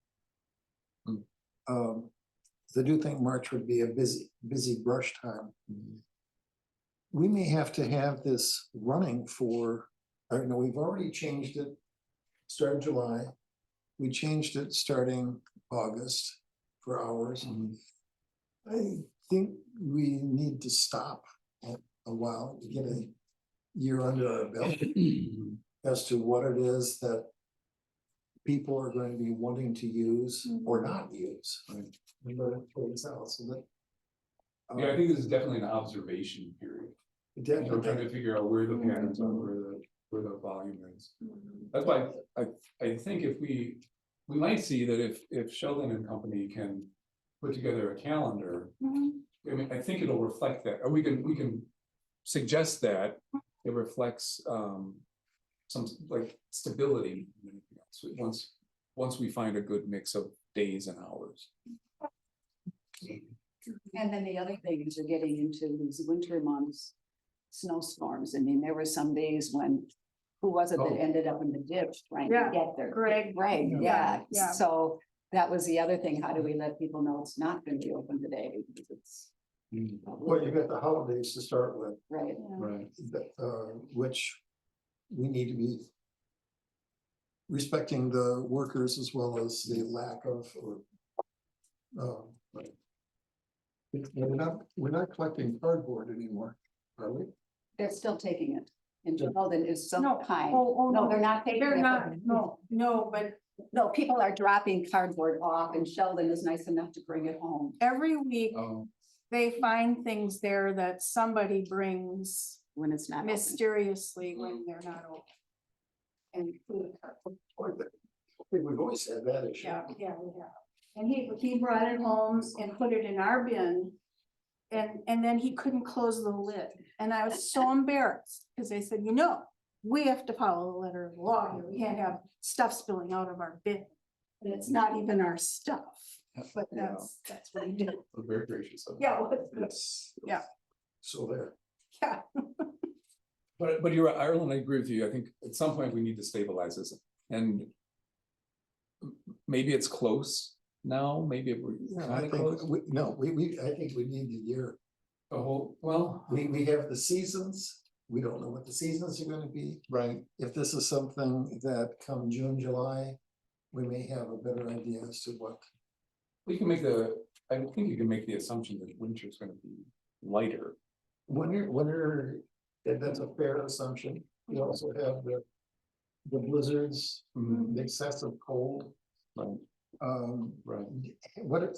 [SPEAKER 8] I do think March would be a busy brush time. We may have to have this running for, I know we've already changed it, starting July. We changed it starting August for hours. I think we need to stop a while to get a year under our belt as to what it is that people are going to be wanting to use or not use. But it plays out so that.
[SPEAKER 11] Yeah, I think this is definitely an observation period. You know, trying to figure out where the patterns are, where the volume is. That's why I think if we might see that if Sheldon and company can put together a calendar. I mean, I think it'll reflect that, or we can suggest that it reflects some like stability. Once we find a good mix of days and hours.
[SPEAKER 9] And then the other thing is you're getting into these winter months, snowstorms. I mean, there were some days when, who was it that ended up in the ditch trying to get there?
[SPEAKER 12] Greg.
[SPEAKER 9] Right,
[SPEAKER 12] Yeah.
[SPEAKER 9] so that was the other thing. How do we let people know it's not gonna be open today? Because it's.
[SPEAKER 8] Well, you've got the holidays to start with,
[SPEAKER 9] Right.
[SPEAKER 11] Right.
[SPEAKER 8] which we need to be respecting the workers as well as the lack of, we're not collecting cardboard anymore, are we?
[SPEAKER 9] They're still taking it. And Sheldon is some
[SPEAKER 12] No.
[SPEAKER 9] kind.
[SPEAKER 12] Oh,
[SPEAKER 9] No, they're not taking it.
[SPEAKER 12] They're not, no, but
[SPEAKER 9] No, people are dropping cardboard off and Sheldon is nice enough to bring it home
[SPEAKER 12] every week
[SPEAKER 11] Oh,
[SPEAKER 12] they find things there that somebody brings
[SPEAKER 9] when it's not open.
[SPEAKER 12] mysteriously when they're not open. And food cardboard.
[SPEAKER 8] I think we've always had that issue.
[SPEAKER 12] Yeah, we have. And he brought it home and put it in our bin. And then he couldn't close the lid. And I was so embarrassed, because they said, we have to follow the letter of the law here. We can't have stuff spilling out of our bin. And it's not even our stuff, but that's what he did.
[SPEAKER 11] we're very gracious of them.
[SPEAKER 12] Yeah,
[SPEAKER 8] Yes.
[SPEAKER 12] Yeah.
[SPEAKER 8] So there.
[SPEAKER 12] yeah.
[SPEAKER 11] But you're right, Ireland, I agree with you. I think at some point we need to stabilize this and maybe it's close now, maybe we're
[SPEAKER 8] I
[SPEAKER 11] kind of
[SPEAKER 8] think,
[SPEAKER 11] close.
[SPEAKER 8] I think we need the year.
[SPEAKER 11] The whole, well,
[SPEAKER 8] We have the seasons. We don't know what the seasons are gonna be.
[SPEAKER 11] right,
[SPEAKER 8] If this is something that come June, July, we may have a better idea as to what.
[SPEAKER 11] I think you can make the assumption that winter is gonna be lighter.
[SPEAKER 8] Winter, that's a fair assumption. We also have the blizzards, the excessive cold.
[SPEAKER 11] Right. Right.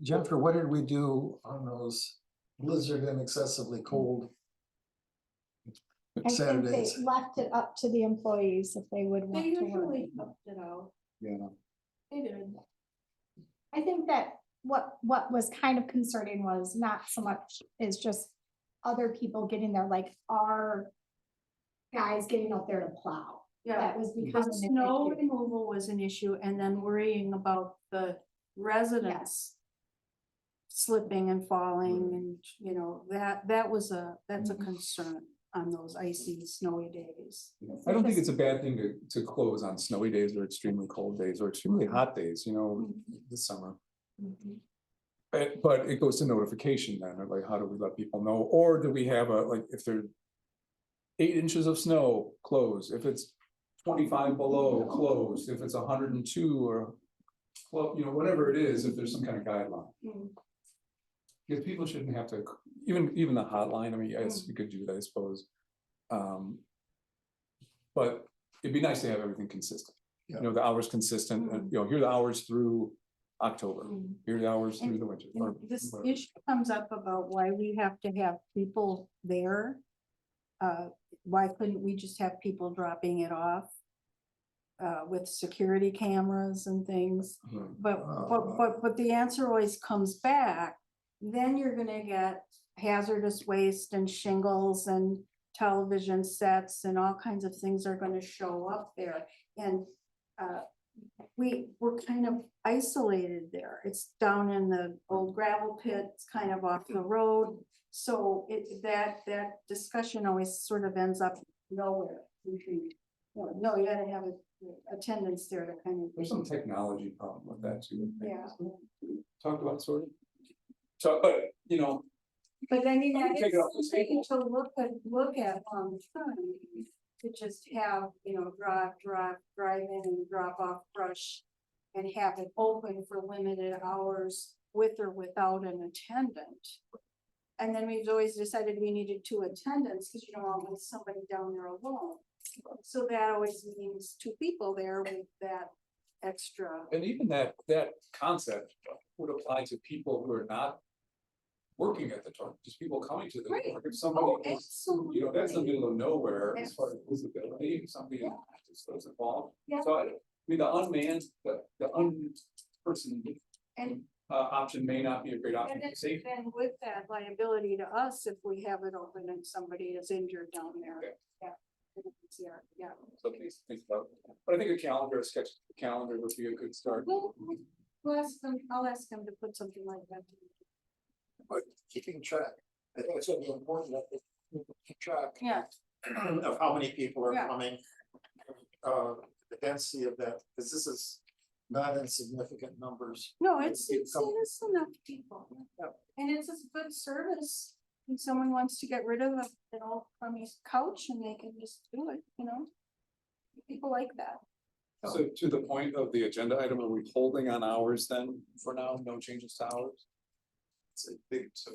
[SPEAKER 8] Jennifer, what did we do on those blizzard and excessively cold
[SPEAKER 2] I think they
[SPEAKER 8] Saturdays?
[SPEAKER 2] left it up to the employees if they would
[SPEAKER 12] They
[SPEAKER 2] want to work.
[SPEAKER 12] usually helped it out.
[SPEAKER 11] Yeah.
[SPEAKER 12] They did.
[SPEAKER 2] I think that what was kind of concerning was not so much is just other people getting there, like our guys getting out there to plow.
[SPEAKER 12] Yeah,
[SPEAKER 2] That was
[SPEAKER 12] the
[SPEAKER 2] becoming an
[SPEAKER 12] snow
[SPEAKER 2] issue.
[SPEAKER 12] removal was an issue, and then worrying about the residents slipping and falling, and that's a concern on those icy, snowy days.
[SPEAKER 11] I don't think it's a bad thing to close on snowy days or extremely cold days or extremely hot days, this summer. But it goes to notification then, of like, how do we let people know? Or do we have if there's 8 inches of snow, close. If it's 25 below closed, if it's 102 or. Well, you know, whatever it is, if there's some kind of guideline.
[SPEAKER 12] Mm.
[SPEAKER 11] Because people shouldn't have to, even the hotline, I mean, yes, you could do that, I suppose. But it'd be nice to have everything consistent. You know, the hours consistent, and you know, here are the hours through October,
[SPEAKER 12] Mm.
[SPEAKER 11] here are the hours through the winter. or
[SPEAKER 12] And this
[SPEAKER 11] whatever.
[SPEAKER 12] issue comes up about why we have to have people there. Why couldn't we just have people dropping it off? With security cameras and things,
[SPEAKER 11] Mhm.
[SPEAKER 12] but the answer always comes back. Then you're gonna get hazardous waste and shingles and television sets and all kinds of things are gonna show up there. And we're kind of isolated there. It's down in the old gravel pit, it's kind of off the road. So that discussion always sort of ends up nowhere. No, you gotta have attendance there to kind of.
[SPEAKER 11] There's some technology problem with that too. I think.
[SPEAKER 12] Yeah.
[SPEAKER 11] Talk about sort of. So, but, you know,
[SPEAKER 12] But I mean, that
[SPEAKER 11] Take
[SPEAKER 12] is
[SPEAKER 11] it off the
[SPEAKER 12] something to look at on the time, to just have, drive in and drop off brush. And have it open for limited hours with or without an attendant. And then we've always decided we needed 2 attendants, because you don't want somebody down there alone. So that always means 2 people there with that extra.
[SPEAKER 11] and even that concept would apply to people who are not. Working at the tournament, just people coming to the
[SPEAKER 12] Right.
[SPEAKER 11] tournament, if somebody
[SPEAKER 12] Oh,
[SPEAKER 11] is,
[SPEAKER 12] absolutely.
[SPEAKER 11] you know, that's the middle of nowhere as far as visibility, if somebody just goes involved.
[SPEAKER 12] Yeah.
[SPEAKER 11] So I mean, the unmanned, the unperson
[SPEAKER 12] And
[SPEAKER 11] option may not be a great option
[SPEAKER 12] And
[SPEAKER 11] for
[SPEAKER 12] then,
[SPEAKER 11] safety.
[SPEAKER 12] then with that liability to us, if we have it open and somebody is injured down there.
[SPEAKER 11] Okay.
[SPEAKER 12] Yeah. Yeah.
[SPEAKER 11] So please think about it. But I think a calendar, a sketch calendar would be a good start.
[SPEAKER 12] We'll ask them, I'll ask them to put something like that.
[SPEAKER 8] But keeping track, I think it's gonna be important that we keep track
[SPEAKER 12] Yeah,
[SPEAKER 8] of how many people are
[SPEAKER 12] Yeah.
[SPEAKER 8] coming. The density of that, because this is not insignificant numbers.
[SPEAKER 12] no, it's
[SPEAKER 8] Come-
[SPEAKER 12] enough people. And it's a good service. If someone wants to get rid of an old crummy couch and they can just do it, People like that.
[SPEAKER 11] So to the point of the agenda item, are we holding on hours then for now? No changes to hours?
[SPEAKER 10] It's a big, so.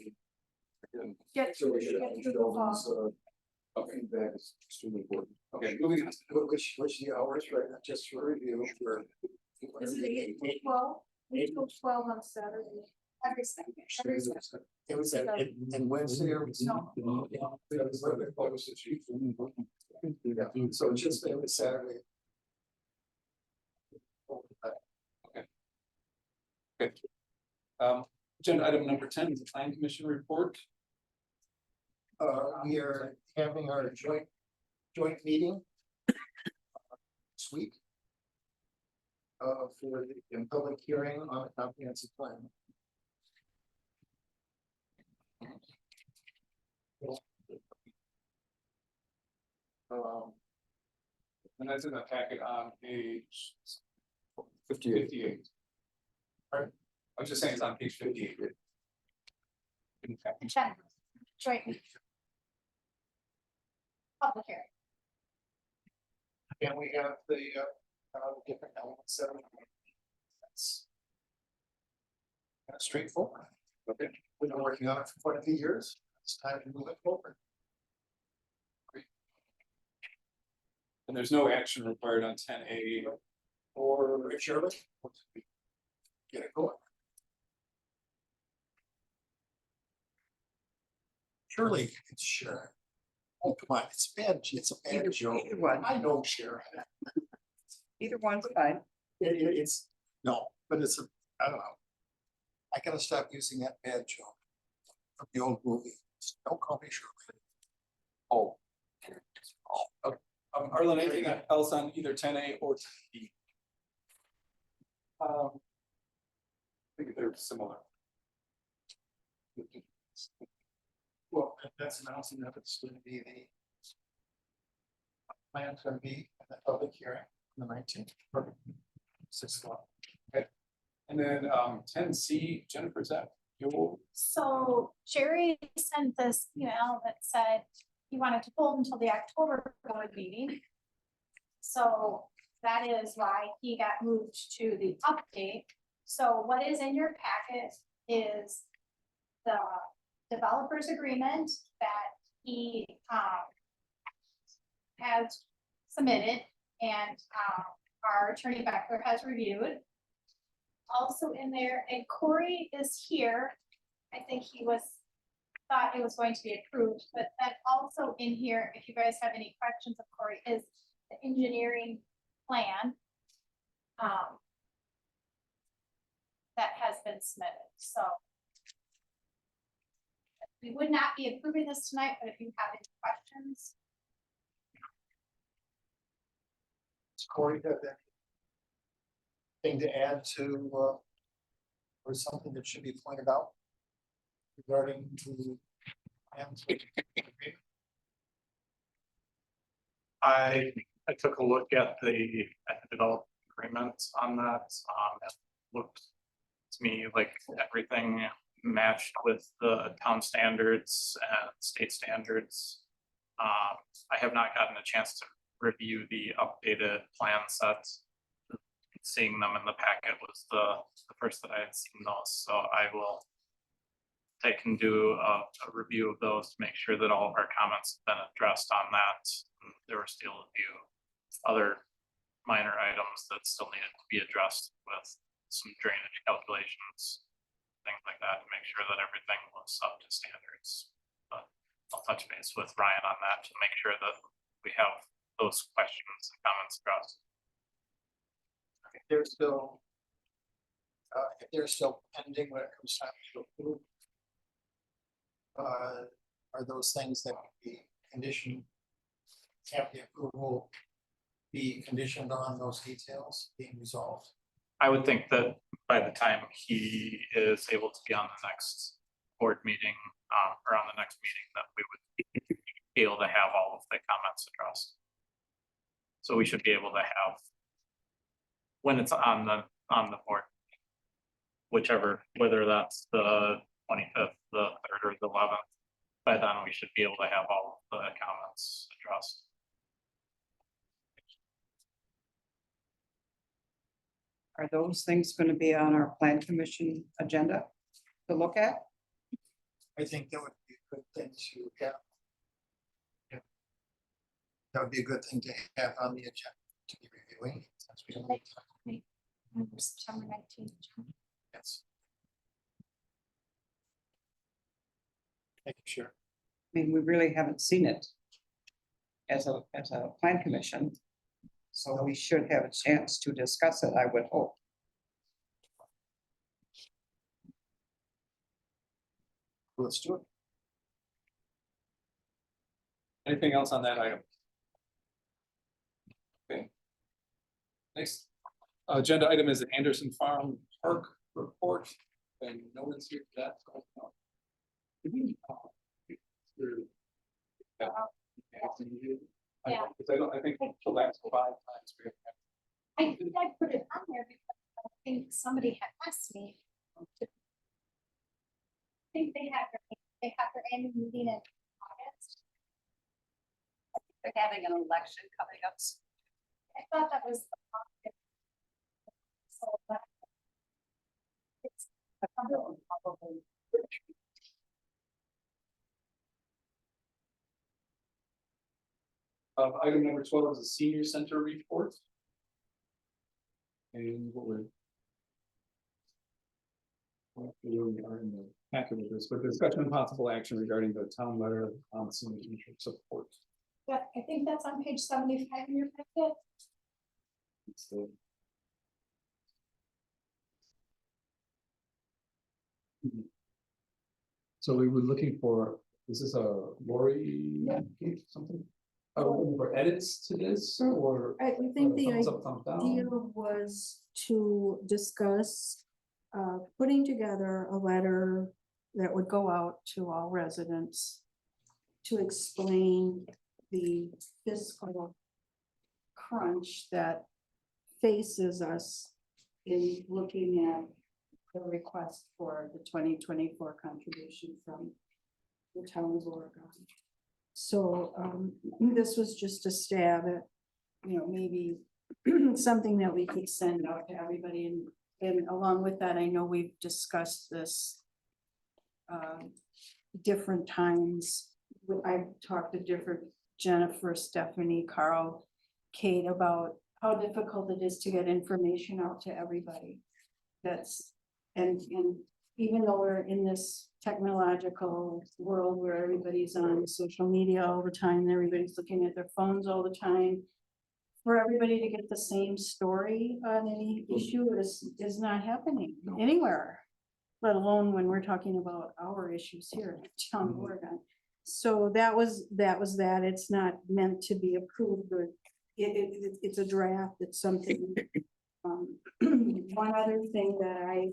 [SPEAKER 10] Again.
[SPEAKER 12] Get
[SPEAKER 10] So
[SPEAKER 12] through,
[SPEAKER 10] we should
[SPEAKER 12] get
[SPEAKER 10] have
[SPEAKER 12] through the fall.
[SPEAKER 10] Sheldon's, feedback is extremely important.
[SPEAKER 11] Okay, moving on.
[SPEAKER 8] Which the hours, right, now, just for review, for.
[SPEAKER 12] Is it 8 to 12? 8 to 12 on Saturday. Every Sunday. Every Sunday.
[SPEAKER 8] It was in Wednesday or?
[SPEAKER 12] No.
[SPEAKER 8] Yeah, so it's just every Saturday.
[SPEAKER 11] Agenda item number 10 is the plan commission report.
[SPEAKER 8] We are having our joint meeting. This week. For the public hearing on a comprehensive plan.
[SPEAKER 11] And that's in the packet on page
[SPEAKER 10] 58.
[SPEAKER 11] 58. Alright, I was just saying it's on page 58.
[SPEAKER 2] Agenda, joint meeting. Public hearing.
[SPEAKER 8] And we have the different elements of it. That's kind of straightforward. Okay, we've been working on it for quite a few years. It's time to move it forward.
[SPEAKER 11] And there's no action required on 10A.
[SPEAKER 8] Or Shirley. Get it going. Surely, it's sure. Oh, come on, it's bad, it's a bad joke. I know, Sharon.
[SPEAKER 9] Either one's fine.
[SPEAKER 8] It's, no, but it's I don't know. I gotta stop using that bad joke. From the old movie. Don't call me Shirley.
[SPEAKER 11] Oh. Arlen, anything else on either 10A or 10B? I think they're similar.
[SPEAKER 8] Well, that's announcing that it's gonna be the. Plan's gonna be in the public hearing on the 19th. 6 o'clock.
[SPEAKER 11] And then 10C, Jennifer, is that your?
[SPEAKER 2] So Jerry sent this email that said he wanted to hold until the October board meeting. So that is why he got moved to the update. So what is in your packet is the developer's agreement that he has submitted and our attorney Becker has reviewed. Also in there, and Corey is here. I think he thought it was going to be approved, but that also in here, if you guys have any questions of Corey, is the engineering plan that has been submitted, so we would not be approving this tonight, but if you have any questions.
[SPEAKER 8] Does Corey have anything to add to, or something that should be pointed out regarding the plans?
[SPEAKER 13] I took a look at the development agreement on that. It looked to me like everything matched with the town standards and state standards. I have not gotten a chance to review the updated plan sets. Seeing them in the packet was the first that I had seen those, so I will take and do a review of those to make sure that all of our comments have been addressed on that. There were still a few other minor items that still needed to be addressed with some drainage calculations, things like that, to make sure that everything was up to standards. But I'll touch base with Ryan on that to make sure that we have those questions and comments addressed.
[SPEAKER 8] If they're still pending when it comes time to approve, are those things that would be conditioned? Have the approval be conditioned on those details being resolved?
[SPEAKER 13] I would think that by the time he is able to be on the next board meeting, or on the next meeting, that we would be able to have all of the comments addressed. So we should be able to have, when it's on the board, whichever, whether that's the 25th, the 3rd, or the 11th, by then we should be able to have all of the comments addressed.
[SPEAKER 14] Are those things going to be on our plan commission agenda to look at?
[SPEAKER 8] I think that would be a good thing to have. Yeah. That would be a good thing to have on the agenda to be reviewing, since we don't have time.
[SPEAKER 2] September 19th.
[SPEAKER 8] Yes. Making sure.
[SPEAKER 14] I mean, we really haven't seen it as a plan commission. So we should have a chance to discuss it, I would hope.
[SPEAKER 8] Let's do it.
[SPEAKER 1] Anything else on that item? Okay. Next agenda item is the Anderson Farm Park report, and no one's here for that.
[SPEAKER 2] Yeah.
[SPEAKER 1] I think the last 5 times we have.
[SPEAKER 2] I think I put it on there because I think somebody had asked me. I think they have their annual meeting in August.
[SPEAKER 9] They're having an election coming up.
[SPEAKER 2] I thought that was. So, but it's probably.
[SPEAKER 1] Item number 12 is the senior center report. And what we're. Where we are in the packet of this, but discussion and possible action regarding the town letter on senior support.
[SPEAKER 2] Yeah, I think that's on page 75 in your packet.
[SPEAKER 1] So. So we were looking for, is this a Lori something? For edits to this or?
[SPEAKER 12] I think the
[SPEAKER 1] thumbs up, thumbs down?
[SPEAKER 12] idea was to discuss putting together a letter that would go out to all residents to explain the fiscal crunch that faces us in looking at the request for the 2024 contribution from the town of Oregon. So this was just a stab at you know, maybe something that we could send out to everybody, and along with that, I know we've discussed this different times. I've talked to different Jennifer, Stephanie, Carl, Kate about how difficult it is to get information out to everybody. That's, and even though we're in this technological world where everybody's on social media all the time, and everybody's looking at their phones all the time, for everybody to get the same story on any issue is not happening anywhere, let alone when we're talking about our issues here in town of Oregon. So that was that. It's not meant to be approved, or it's a draft. It's something. One other thing that I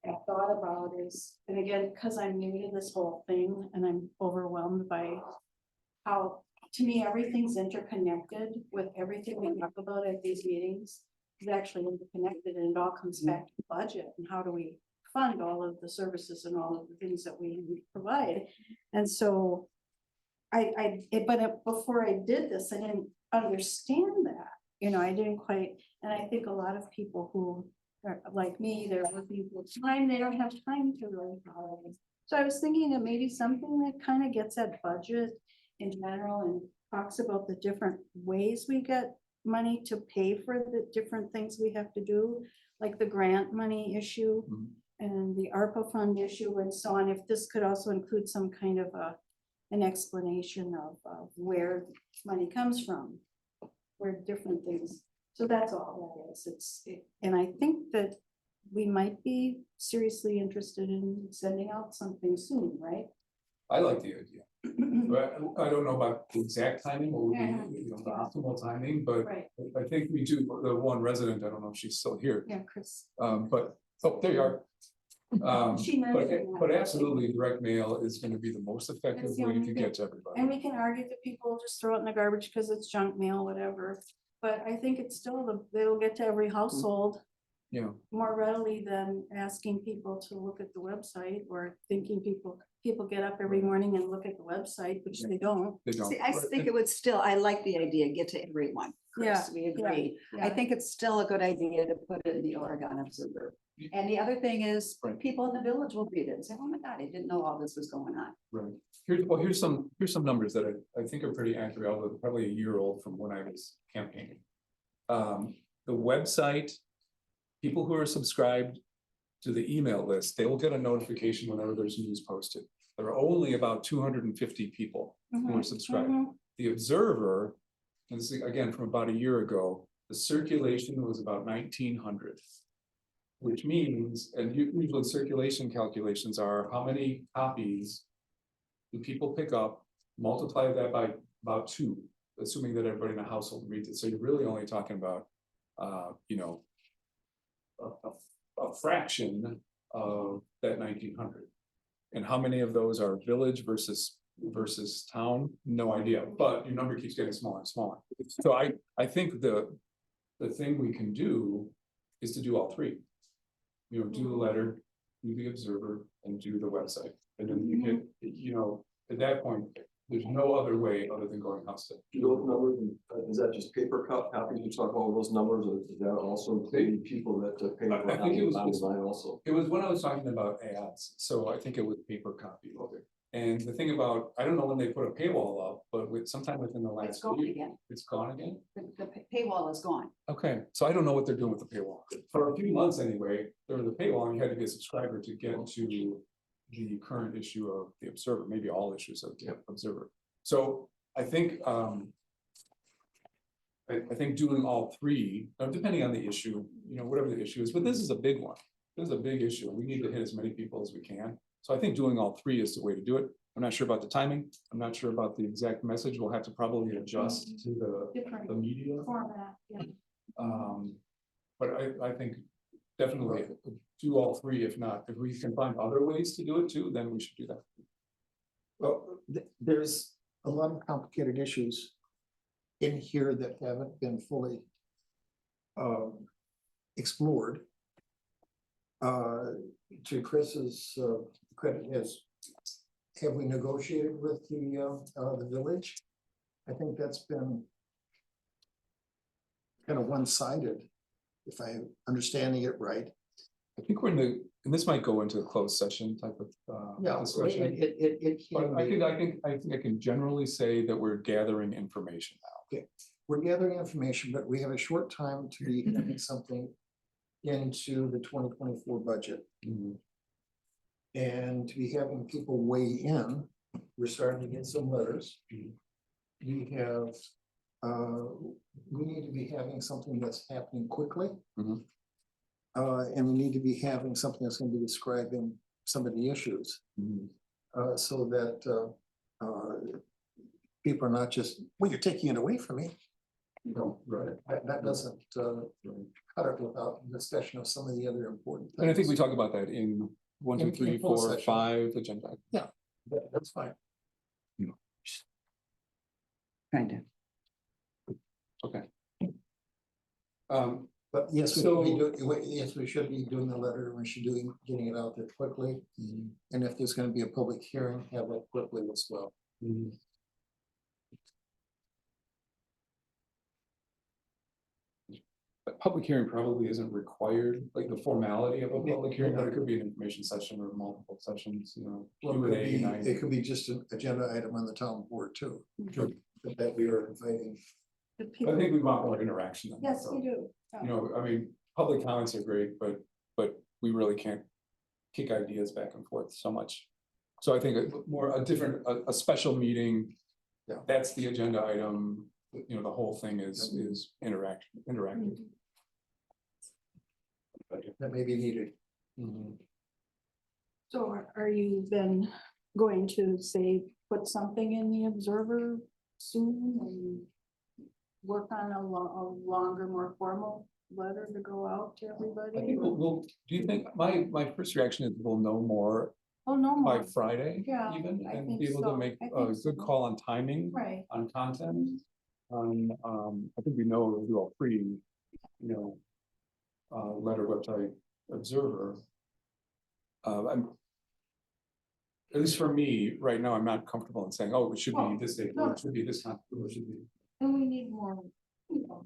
[SPEAKER 12] have thought about is, and again, because I'm new to this whole thing and I'm overwhelmed by how, to me, everything's interconnected with everything we talk about at these meetings is actually interconnected, and it all comes back to budget and how do we fund all of the services and all of the things that we provide. And so before I did this, I didn't understand that, you know, I didn't quite, and I think a lot of people who are like me, they're working full time, they don't have time to really follow this. So I was thinking that maybe something that kind of gets at budget in general and talks about the different ways we get money to pay for the different things we have to do, like the grant money issue and the ARPA fund issue and so on. If this could also include some kind of an explanation of where money comes from, where different things. So that's all that is. And I think that we might be seriously interested in sending out something soon, right?
[SPEAKER 11] I like the idea. But I don't know about the exact timing, or you know, the optimal timing, but
[SPEAKER 12] Right.
[SPEAKER 11] I think we do, the one resident, I don't know if she's still here.
[SPEAKER 12] Yeah, Chris.
[SPEAKER 11] But, oh, there you are.
[SPEAKER 12] She mentioned that.
[SPEAKER 11] But absolutely, direct mail is gonna be the most effective
[SPEAKER 12] That's the
[SPEAKER 11] way
[SPEAKER 12] only
[SPEAKER 11] to
[SPEAKER 12] thing.
[SPEAKER 11] get to everybody.
[SPEAKER 12] And we can argue that people just throw it in the garbage because it's junk mail, whatever. But I think it's still, it'll get to every household
[SPEAKER 11] Yeah,
[SPEAKER 12] more readily than asking people to look at the website, or thinking people get up every morning and look at the website, which they don't.
[SPEAKER 11] they don't.
[SPEAKER 9] See, I think it would still, I like the idea, get to everyone.
[SPEAKER 12] Yeah,
[SPEAKER 9] Chris, we agree.
[SPEAKER 12] yeah.
[SPEAKER 9] I think it's still a good idea to put it in the Oregon Observer. And the other thing is,
[SPEAKER 11] Right.
[SPEAKER 9] people in the village will read it and say, oh my God, I didn't know all this was going on.
[SPEAKER 11] Right. Here's some numbers that I think are pretty accurate, although they're probably a year old from when I was campaigning. The website, people who are subscribed to the email list, they will get a notification whenever there's news posted. There are only about 250 people who are subscribed. The Observer, and this is again from about a year ago, the circulation was about 1,900. Which means, and usually circulation calculations are how many copies do people pick up, multiply that by about 2, assuming that everybody in the household reads it. So you're really only talking about, you know, a fraction of that 1,900. And how many of those are village versus town? No idea, but your number keeps getting smaller and smaller. So I think the thing we can do is to do all 3. You know, do the letter, do the Observer, and do the website. And then you can, you know, at that point, there's no other way other than going house to.
[SPEAKER 10] Do those numbers, is that just paper copies? You talk about those numbers, or is that also including people that pay for
[SPEAKER 11] I think it was
[SPEAKER 10] online also?
[SPEAKER 11] It was when I was talking about ads, so I think it was paper copy.
[SPEAKER 10] Okay.
[SPEAKER 11] And the thing about, I don't know when they put a paywall up, but sometime within the
[SPEAKER 9] It's
[SPEAKER 11] last
[SPEAKER 9] gone
[SPEAKER 11] week,
[SPEAKER 9] again.
[SPEAKER 11] it's gone again?
[SPEAKER 9] The paywall is gone.
[SPEAKER 11] Okay, so I don't know what they're doing with the paywall. For a few months anyway, there was a paywall and you had to be a subscriber to get to the current issue of the Observer, maybe all issues of the Observer. So I think, I think doing all 3, depending on the issue, you know, whatever the issue is, but this is a big one. This is a big issue. We need to hit as many people as we can. So I think doing all 3 is the way to do it. I'm not sure about the timing. I'm not sure about the exact message. We'll have to probably adjust to the media.
[SPEAKER 12] Format, yeah.
[SPEAKER 11] But I think definitely do all 3. If not, if we can find other ways to do it too, then we should do that.
[SPEAKER 8] Well, there's a lot of complicated issues in here that haven't been fully explored. To Chris's credit, have we negotiated with the village? I think that's been kind of one-sided, if I'm understanding it right.
[SPEAKER 11] I think we're in the, and this might go into a closed session type of
[SPEAKER 8] Yeah,
[SPEAKER 11] discussion.
[SPEAKER 8] it
[SPEAKER 11] But
[SPEAKER 8] can
[SPEAKER 11] I
[SPEAKER 8] be.
[SPEAKER 11] think I can generally say that we're gathering information now.
[SPEAKER 8] We're gathering information, but we have a short time to be having something into the 2024 budget. And to be having people weigh in, we're starting to get some letters. We have, we need to be having something that's happening quickly.
[SPEAKER 11] Mhm.
[SPEAKER 8] And we need to be having something that's gonna be describing some of the issues. So that, people are not just, well, you're taking it away from me. No, right, that doesn't, cut it without discussion of some of the other important.
[SPEAKER 11] And I think we
[SPEAKER 8] things.
[SPEAKER 11] talk about that in 1, 2,
[SPEAKER 8] In
[SPEAKER 11] 3,
[SPEAKER 8] closed
[SPEAKER 11] 4,
[SPEAKER 8] session.
[SPEAKER 11] 5 agenda.
[SPEAKER 8] That's fine.
[SPEAKER 14] Kind of.
[SPEAKER 11] Okay.
[SPEAKER 8] But yes, we
[SPEAKER 11] So-
[SPEAKER 8] should be doing, yes, we should be doing the letter, we should doing, getting it out there quickly. And if there's gonna be a public hearing, have it quickly as well.
[SPEAKER 11] A public hearing probably isn't required, like the formality of a public hearing, but it could be an information session or multiple sessions, you know.
[SPEAKER 8] Well, it could
[SPEAKER 11] Q&A
[SPEAKER 8] be,
[SPEAKER 11] night.
[SPEAKER 8] it could be just an agenda item on the town board too.
[SPEAKER 11] Sure.
[SPEAKER 8] That we are inviting.
[SPEAKER 12] The
[SPEAKER 11] I
[SPEAKER 12] people-
[SPEAKER 11] think we want more interaction. than that,
[SPEAKER 12] Yes,
[SPEAKER 11] though.
[SPEAKER 12] we do.
[SPEAKER 11] You know, I mean, public comments are great, but we really can't kick ideas back and forth so much. So I think a special meeting.
[SPEAKER 8] Yeah.
[SPEAKER 11] That's the agenda item, you know, the whole thing is interactive.
[SPEAKER 8] That may be needed.
[SPEAKER 12] So are you then going to say, put something in the Observer soon and work on a longer, more formal letter to go out to
[SPEAKER 11] I
[SPEAKER 12] everybody?
[SPEAKER 11] think we'll, do you think, my first reaction is we'll know more
[SPEAKER 12] Oh, no
[SPEAKER 11] by
[SPEAKER 12] more,
[SPEAKER 11] Friday
[SPEAKER 12] Yeah,
[SPEAKER 11] even,
[SPEAKER 12] I
[SPEAKER 11] and
[SPEAKER 12] think
[SPEAKER 11] be able to
[SPEAKER 12] so.
[SPEAKER 11] make
[SPEAKER 12] I
[SPEAKER 11] a
[SPEAKER 12] think so.
[SPEAKER 11] good call on timing,
[SPEAKER 12] right.
[SPEAKER 11] on content. I think we know we'll do a free, you know, letter website observer. I'm, at least for me, right now, I'm not comfortable in saying, oh, it should be this date, or it should be this time, or it should be.
[SPEAKER 12] And we need more, you know,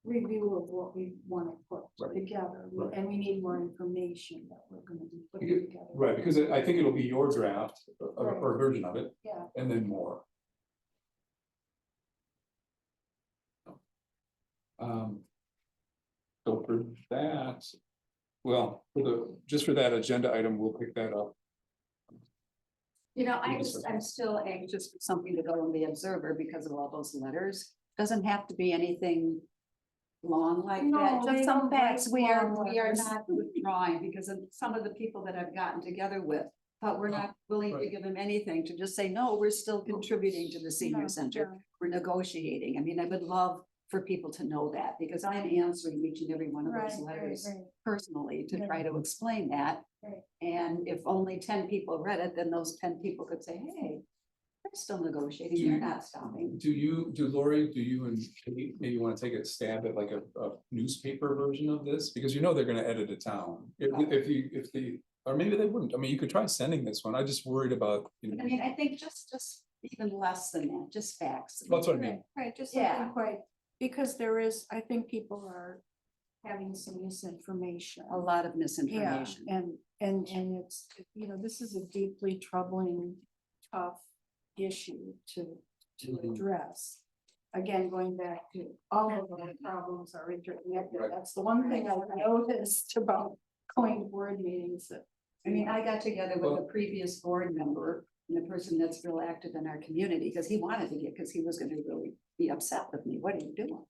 [SPEAKER 12] review of what we want to put
[SPEAKER 11] Right.
[SPEAKER 12] together,
[SPEAKER 11] Right.
[SPEAKER 12] and we need more information that we're gonna be putting together.
[SPEAKER 11] Right, because I think it'll be your draft, or a version of it,
[SPEAKER 12] Yeah,
[SPEAKER 11] and then more. So for that, well, just for that agenda item, we'll pick that up.
[SPEAKER 9] You know, I'm still anxious for something to go in the Observer because of all those letters. Doesn't have to be anything long like
[SPEAKER 12] No,
[SPEAKER 9] that,
[SPEAKER 12] they
[SPEAKER 9] just some
[SPEAKER 12] don't
[SPEAKER 9] facts.
[SPEAKER 12] write
[SPEAKER 9] We are
[SPEAKER 12] long letters.
[SPEAKER 9] not withdrawing because of some of the people that I've gotten together with. But we're not willing to
[SPEAKER 11] Right.
[SPEAKER 9] give them anything, to just say, no, we're still contributing to the senior
[SPEAKER 12] Yeah,
[SPEAKER 9] center.
[SPEAKER 12] yeah.
[SPEAKER 9] We're negotiating. I mean, I would love for people to know that because I'm answering each and every one of
[SPEAKER 12] Right,
[SPEAKER 9] those
[SPEAKER 12] right,
[SPEAKER 9] letters
[SPEAKER 12] right.
[SPEAKER 9] personally to
[SPEAKER 12] Yeah.
[SPEAKER 9] try to explain that.
[SPEAKER 12] Right.
[SPEAKER 9] And if only 10 people read it, then those 10 people could say, hey, they're still negotiating, they're not stopping.
[SPEAKER 11] Lori, do you and Kate maybe want to take a stab at like a newspaper version of this? Because you know they're gonna edit it down. Or maybe they wouldn't. I mean, you could try sending this one. I just worried about, you
[SPEAKER 9] I
[SPEAKER 11] know,
[SPEAKER 9] mean, I think just even less than that, just facts.
[SPEAKER 11] that's what I mean.
[SPEAKER 12] Right, just
[SPEAKER 9] Yeah.
[SPEAKER 12] something quite, because there is, I think people are having some misinformation.
[SPEAKER 9] A lot of
[SPEAKER 12] Yeah,
[SPEAKER 9] misinformation.
[SPEAKER 12] and it's, you know, this is a deeply troubling, tough issue to
[SPEAKER 11] Mhm.
[SPEAKER 12] address. Again, going back to all of our problems are interconnected.
[SPEAKER 11] Right.
[SPEAKER 12] That's the one thing I've noticed about going to board meetings that.
[SPEAKER 9] I mean, I got together with a previous board member and a person that's real active in our community, because he wanted to get, because he was gonna really be upset with me. What are you doing?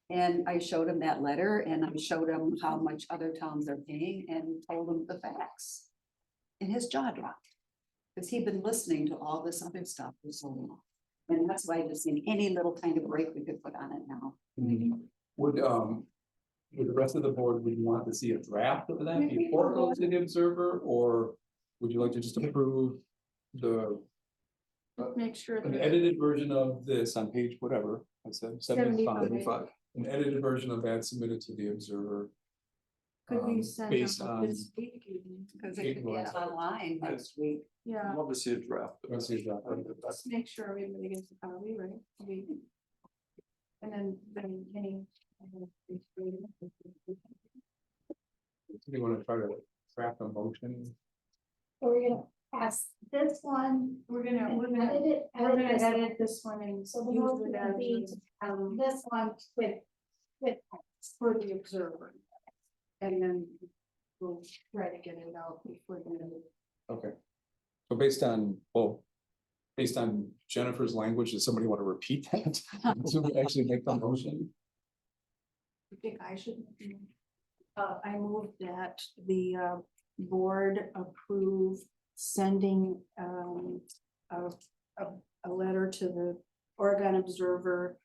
[SPEAKER 9] And I showed him that letter and I showed him how much other towns are paying and told him the facts. And his jaw dropped. Because he'd been listening to all this other stuff for so long. And that's why I just need any little kind of break we could put on it now.
[SPEAKER 11] Would the rest of the board, would you want to see a draft of that before it goes to the Observer, or would you like to just approve
[SPEAKER 12] Make sure
[SPEAKER 11] an
[SPEAKER 12] that
[SPEAKER 11] edited version of this on page whatever, I said 75,
[SPEAKER 12] 75.
[SPEAKER 11] an edited version of that submitted to the Observer.
[SPEAKER 12] could be sent
[SPEAKER 11] based
[SPEAKER 12] out
[SPEAKER 11] on-
[SPEAKER 12] this week even.
[SPEAKER 9] Because it could be online next week.
[SPEAKER 12] Yeah,
[SPEAKER 10] I'd love to see a draft.
[SPEAKER 11] Let's see that.
[SPEAKER 12] let's make sure everybody gets a copy, right? And then
[SPEAKER 11] Do you want to try to craft a motion?
[SPEAKER 2] So we're gonna pass this one.
[SPEAKER 12] We're
[SPEAKER 2] and edit it.
[SPEAKER 12] we're gonna
[SPEAKER 2] this one.
[SPEAKER 12] edit this one and
[SPEAKER 2] So the
[SPEAKER 12] use
[SPEAKER 2] motion
[SPEAKER 12] it
[SPEAKER 2] would be
[SPEAKER 12] as,
[SPEAKER 2] to this one with.
[SPEAKER 12] for the observer. And then we'll try to get it out before the end of the.
[SPEAKER 11] Okay. So based on Jennifer's language, does somebody want to repeat that? So we actually make the motion?
[SPEAKER 12] I think I should. I move that the board approve sending a letter to the Oregon Observer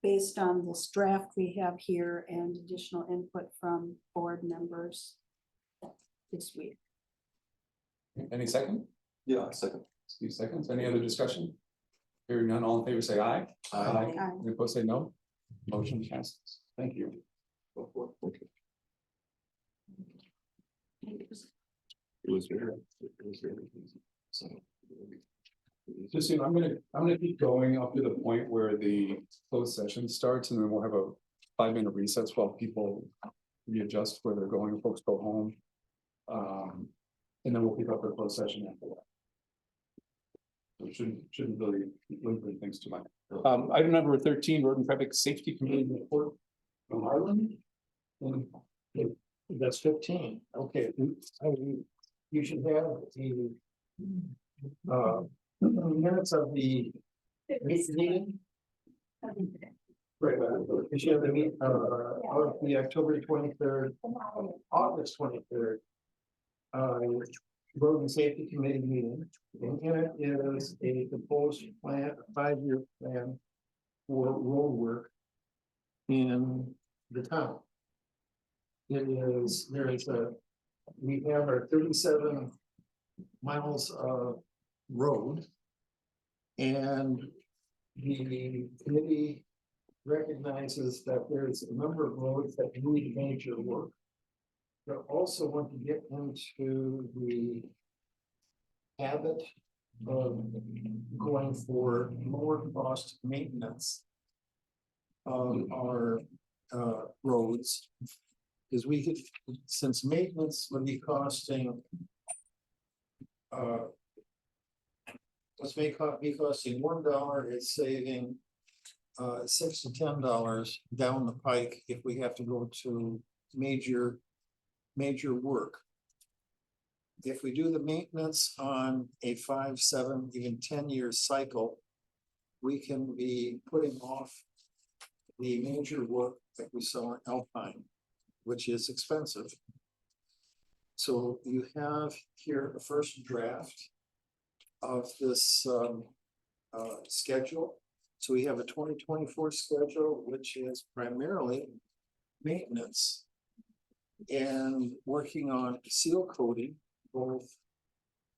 [SPEAKER 12] based on this draft we have here and additional input from board members this week.
[SPEAKER 11] Any second?
[SPEAKER 10] Yeah, second.
[SPEAKER 11] Steve seconds. Any other discussion? Hearing none, all in favor, say aye.
[SPEAKER 12] Aye.
[SPEAKER 11] Any opposed, say no. Motion passes. Thank you.
[SPEAKER 10] It was very easy. So.
[SPEAKER 11] Just, I'm gonna keep going up to the point where the closed session starts, and then we'll have a 5-minute recess while people readjust where they're going, folks go home. And then we'll pick up the closed session after that. So it shouldn't really lengthen things too much. Item number 13, Road and Traffic Safety Committee report from Harlan.
[SPEAKER 8] That's 15, okay. You should have the minutes of the meeting. Right, you should have the meet, of the October 23rd, August 23rd. Road and Safety Committee meeting, and in it is a proposed plan, a 5-year plan for road work in the town. We have our 37 miles of road. And the committee recognizes that there's a number of roads that need major work. But also want to get into the habit of going for lower cost maintenance of our roads. Because we could, since maintenance would be costing be costing $1, it's saving $6 to $10 down the pike if we have to go to major work. If we do the maintenance on a 5, 7, even 10-year cycle, we can be putting off the major work that we saw in Alpine, which is expensive. So you have here the first draft of this schedule. So we have a 2024 schedule, which is primarily maintenance and working on seal coating, both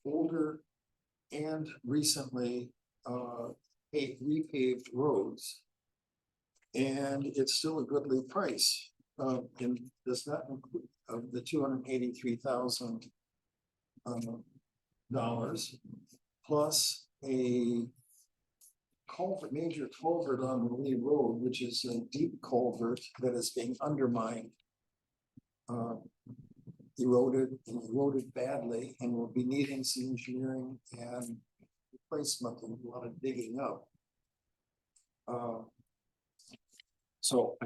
[SPEAKER 8] older and recently repaved roads. And it's still a goodly price. And does not include of the $283,000 plus a culvert, major culvert on the Lee Road, which is a deep culvert that is being undermined, eroded badly, and will be needing some engineering and replacement and a lot of digging up. So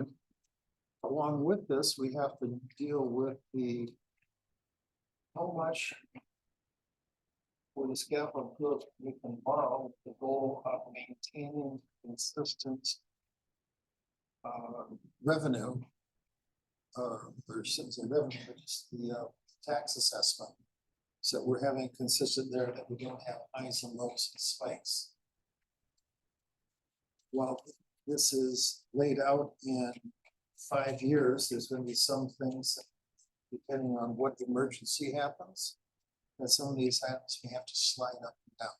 [SPEAKER 8] along with this, we have to deal with how much for the capital goods we can borrow with the goal of maintaining consistent revenue, or since the revenue, just the tax assessment. So we're having consistent there, that we don't have highs and lows and spikes. While this is laid out in 5 years, there's going to be some things that, depending on what emergency happens, that some of these items may have to slide up and down.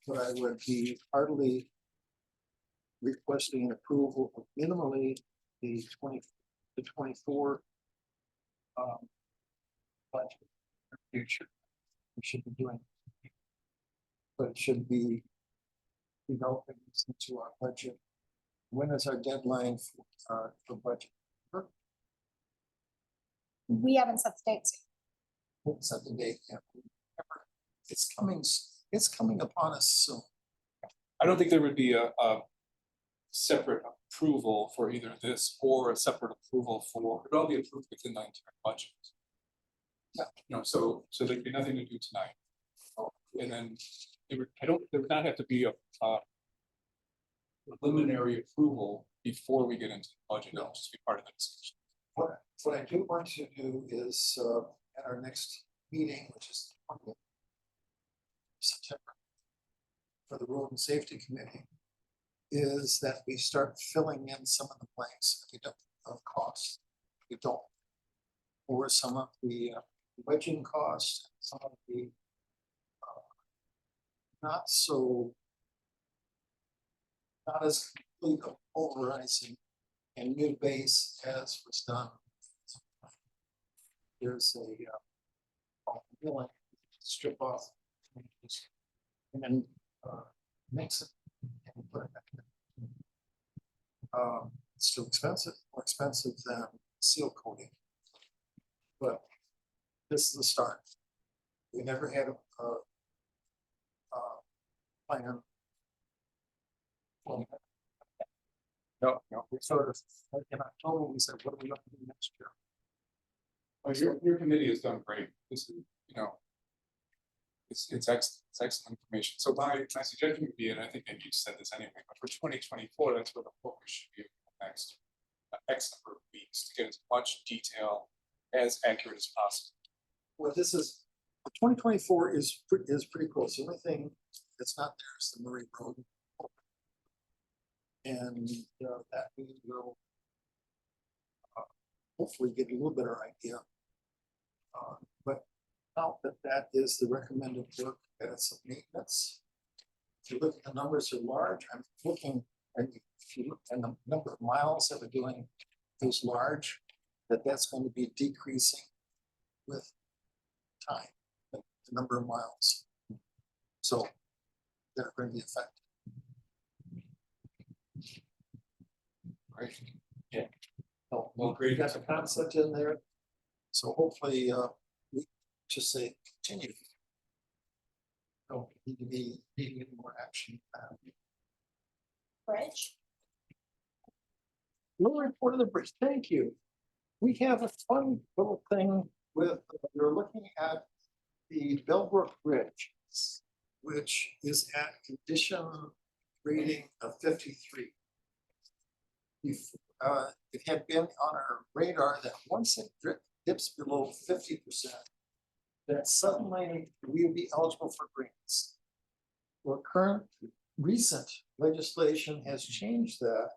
[SPEAKER 8] But I would be heartily requesting an approval of minimally the 24 budget for future. We should be doing, but it should be developing this into our budget when is our deadline for budget?
[SPEAKER 2] We haven't set the dates.
[SPEAKER 8] Set the date, yeah. It's coming upon us soon.
[SPEAKER 11] I don't think there would be a separate approval for either this or a separate approval for, it would all be approved within the entire budget.
[SPEAKER 8] Yeah.
[SPEAKER 11] You know, so there'd be nothing to do tonight. And then there would not have to be a preliminary approval before we get into the budget, it'll just be part of the discussion.
[SPEAKER 8] What I do want to do is, at our next meeting, which is 20th September, for the Road and Safety Committee, is that we start filling in some of the blanks that we don't of costs. We don't, or some of the wedging costs, some of the not as complete of polarizing and new base as was done. There's a strip off and then mix it and put it back in. It's still expensive, more expensive than seal coating. But this is the start. We never had a plan. No, we sort of, in October, we said, what are we going to do next year?
[SPEAKER 11] Well, your committee has done great. This is, you know, it's excellent information. So my suggestion would be, and I think maybe you said this anyway, but for 2024, that's where the focus should be next X number of weeks to get as much detail as accurate as possible.
[SPEAKER 8] Well, this is 2024 is pretty close. The only thing that's not there is the Murray Road. And that we will hopefully get a little better idea. But now that is the recommended work as of maintenance. If you look at the numbers are large, I'm looking, and if you look at the number of miles that we're doing is large, that's going to be decreasing with time, the number of miles. So they're going to be affected. Right. Yeah. Well, great. You got the concept in there. So hopefully, we just say continue. Don't need to be needing any more action.
[SPEAKER 2] Bridge.
[SPEAKER 8] Little report of the bridge. Thank you. We have a fun little thing with, we're looking at the Bellbrook Bridge, which is at condition rating of 53. It had been on our radar that once it dips below 50%, that suddenly we would be eligible for grants. Well, recent legislation has changed that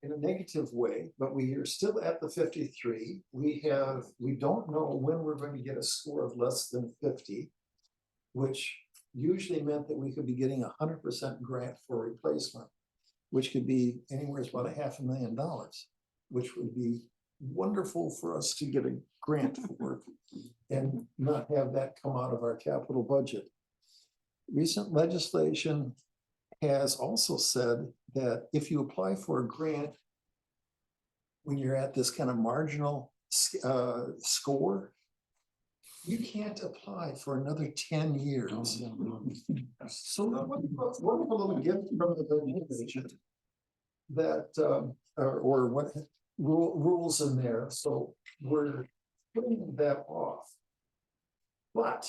[SPEAKER 8] in a negative way, but we are still at the 53. We don't know when we're going to get a score of less than 50, which usually meant that we could be getting 100% grant for replacement, which could be anywhere about $500,000, which would be wonderful for us to get a grant for and not have that come out of our capital budget. Recent legislation has also said that if you apply for a grant when you're at this kind of marginal score, you can't apply for another 10 years. So what little gift from the legislation that or what rules in there, so we're putting that off. But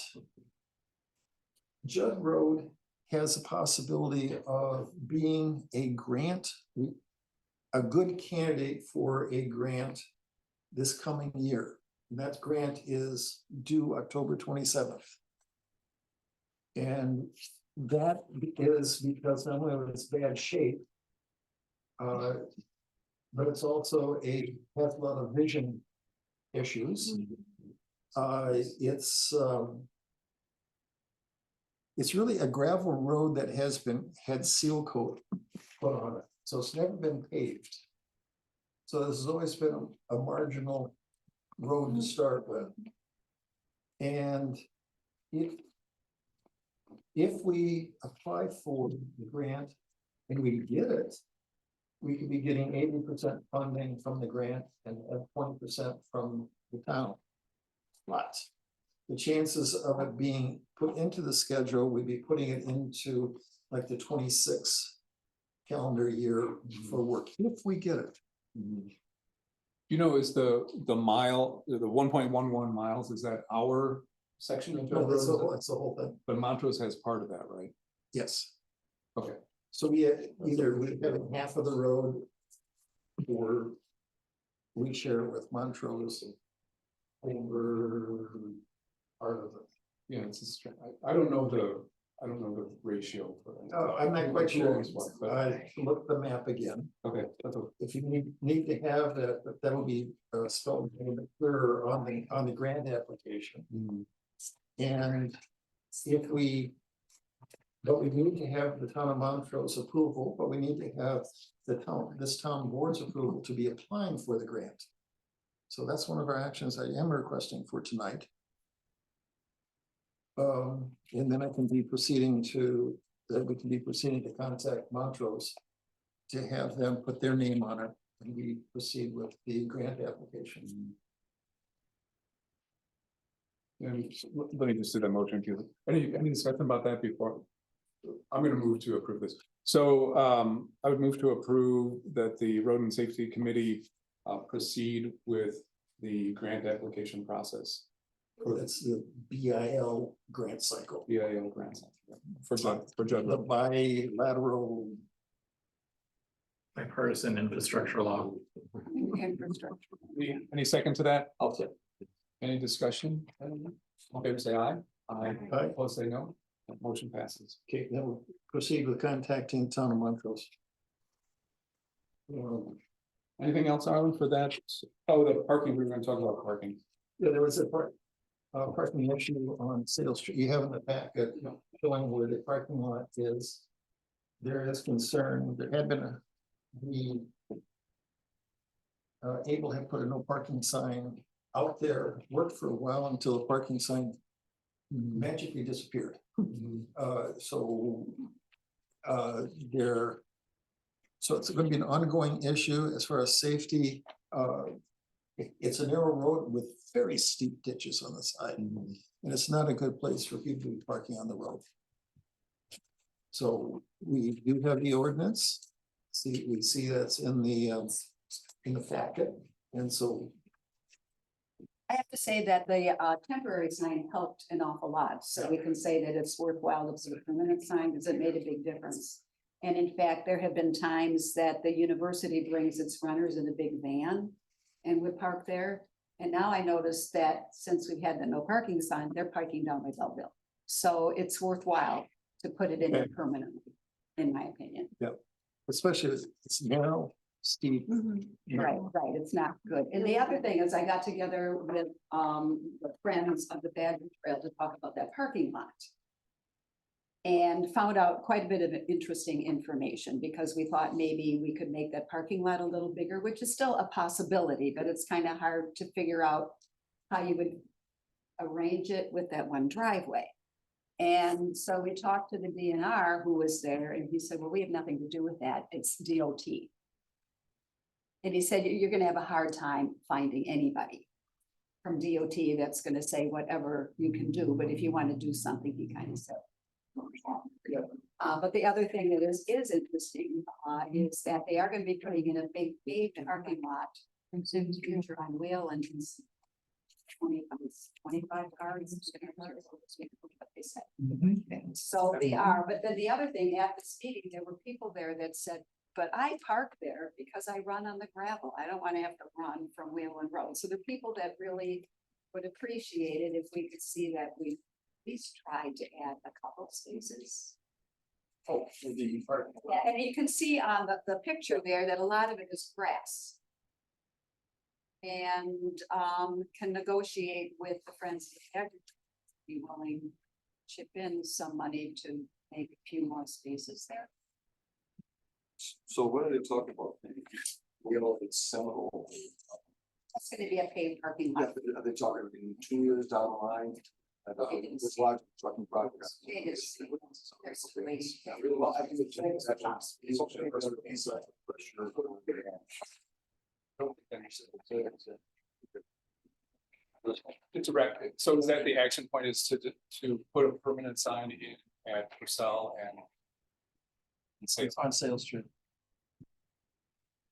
[SPEAKER 8] Judd Road has a possibility of being a grant, a good candidate for a grant this coming year. And that grant is due October 27th. And that is because not only of its bad shape, but it's also has a lot of vision issues. It's really a gravel road that had seal coat put on it, so it's never been paved. So this has always been a marginal road to start with. And if we apply for the grant, and we get it, we could be getting 80% funding from the grant and 20% from the town. But the chances of it being put into the schedule, we'd be putting it into like the 26 calendar year for work, if we get it.
[SPEAKER 11] You know, is the mile, the 1.11 miles, is that our section of?
[SPEAKER 8] No, that's the whole, that's the whole thing.
[SPEAKER 11] But Montrose has part of that, right?
[SPEAKER 8] Yes.
[SPEAKER 11] Okay.
[SPEAKER 8] So we have either we have half of the road, or we share it with Montrose over part of it.
[SPEAKER 11] Yeah, it's, I don't know the ratio for that.
[SPEAKER 8] Oh, I'm not quite sure.
[SPEAKER 11] But-
[SPEAKER 8] I looked the map again.
[SPEAKER 11] Okay, that's okay.
[SPEAKER 8] If you need to have that, but that'll be spelled a little bit clearer on the grant application. And if we, but we need to have the town of Montrose approval, but we need to have this town board's approval to be applying for the grant. So that's one of our actions I am requesting for tonight. And then I can be proceeding to, that we can be proceeding to contact Montrose to have them put their name on it, and we proceed with the grant application.
[SPEAKER 11] And let me just do that motion. Any discussion about that before? I'm gonna move to approve this. So I would move to approve that the Road and Safety Committee proceed with the grant application process.
[SPEAKER 8] That's the BIL grant cycle.
[SPEAKER 11] BIL grants for
[SPEAKER 8] The
[SPEAKER 11] judgment.
[SPEAKER 8] bilateral.
[SPEAKER 13] Bipartisan infrastructure law.
[SPEAKER 9] Infrastructure.
[SPEAKER 11] Any second to that? I'll say. Any discussion? All in favor say aye. Aye.
[SPEAKER 8] Aye.
[SPEAKER 11] Opposed say no. That motion passes.
[SPEAKER 8] Okay, then we'll proceed with contacting the town of Montrose.
[SPEAKER 11] Anything else, Arlen, for that? Oh, the parking, we were gonna talk about parking.
[SPEAKER 8] Yeah, there was a parking issue on Sales Street. You have in the packet showing where the parking lot is. There is concern, there had been Able had put a no parking sign out there, worked for a while until the parking sign magically disappeared. So it's gonna be an ongoing issue as far as safety. It's a narrow road with very steep ditches on the side. And it's not a good place for people to be parking on the road. So we do have the ordinance. We see that's in the packet, and so.
[SPEAKER 9] I have to say that the temporary sign helped an awful lot, so we can say that it's worthwhile to put a permanent sign because it made a big difference. And in fact, there have been times that the university brings its runners in a big van and would park there. And now I noticed that since we've had the no parking sign, they're parking down by Belleville. So it's worthwhile to put it in there permanently, in my opinion.
[SPEAKER 8] Yep. Especially if it's narrow, steep.
[SPEAKER 9] Right, it's not good. And the other thing is I got together with the friends of the Badger Trail to talk about that parking lot. And found out quite a bit of interesting information because we thought maybe we could make that parking lot a little bigger, which is still a possibility, but it's kind of hard to figure out how you would arrange it with that one driveway. And so we talked to the DNR who was there and he said, well, we have nothing to do with that. It's DOT. And he said, you're going to have a hard time finding anybody from DOT that's going to say whatever you can do. But if you want to do something, he kind of said. But the other thing that is interesting is that they are going to be putting in a big paved parking lot in the future on Whale and 25 cars. What they said. So they are, but then the other thing at this meeting, there were people there that said, but I park there because I run on the gravel. I don't want to have to run from Whalen Road. So the people that really would appreciate it if we could see that we at least tried to add a couple of spaces.
[SPEAKER 8] Oh, for the parking lot.
[SPEAKER 9] Yeah, and you can see on the picture there that a lot of it is grass. And can negotiate with the Friends of the Badger, be willing to chip in some money to make a few more spaces there.
[SPEAKER 10] So what are they talking about? You know, it's Seminole.
[SPEAKER 9] That's gonna be a paved parking lot.
[SPEAKER 10] Are they talking in 2 years down the line? There's a lot of trucking projects.
[SPEAKER 9] It is. There's a lady.
[SPEAKER 10] Well, I think it's for sure.
[SPEAKER 1] To direct it, so is that the action point is to put a permanent sign in at Purcell and. And say it's on Sales Street.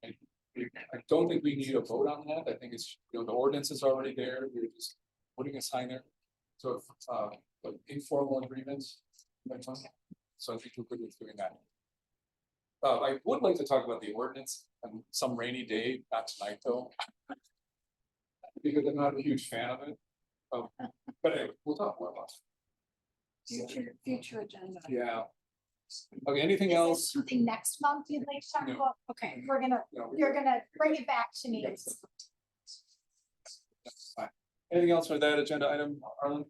[SPEAKER 1] I don't think we need a vote on that, I think it's, the ordinance is already there, we're just putting a sign there. So, like informal agreements. So I think we're good with doing that. I would like to talk about the ordinance on some rainy day, not tonight though. Because I'm not a huge fan of it. But anyway, we'll talk more about it.
[SPEAKER 12] Future agenda.
[SPEAKER 1] Yeah. Okay, anything
[SPEAKER 2] Is this
[SPEAKER 1] else?
[SPEAKER 2] something next month you'd like to talk
[SPEAKER 1] No.
[SPEAKER 2] about? Okay, we're gonna,
[SPEAKER 1] No,
[SPEAKER 2] you're gonna bring it back to me.
[SPEAKER 1] Yes. That's fine. Anything else for that agenda item, Arlen?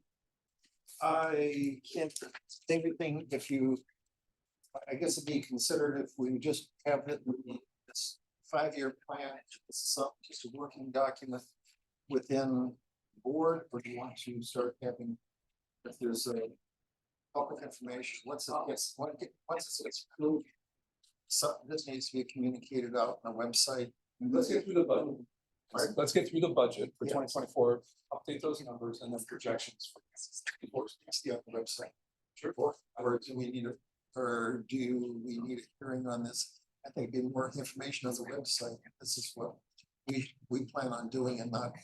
[SPEAKER 8] I can't think of anything if you, I guess it'd be considered if we just have it, this 5-year plan, just a working document within the board, or do you want to start having, if there's a public information, once it gets approved, so this needs to be communicated out on the website.
[SPEAKER 1] Let's get through the budget.
[SPEAKER 8] Right.
[SPEAKER 1] Let's get through the budget for
[SPEAKER 8] Yeah.
[SPEAKER 1] 2024, update those numbers and then projections for.
[SPEAKER 8] It's the website. Sure. Or do we need a hearing on this? I think it'd be more information on the website. This is what we plan on doing and not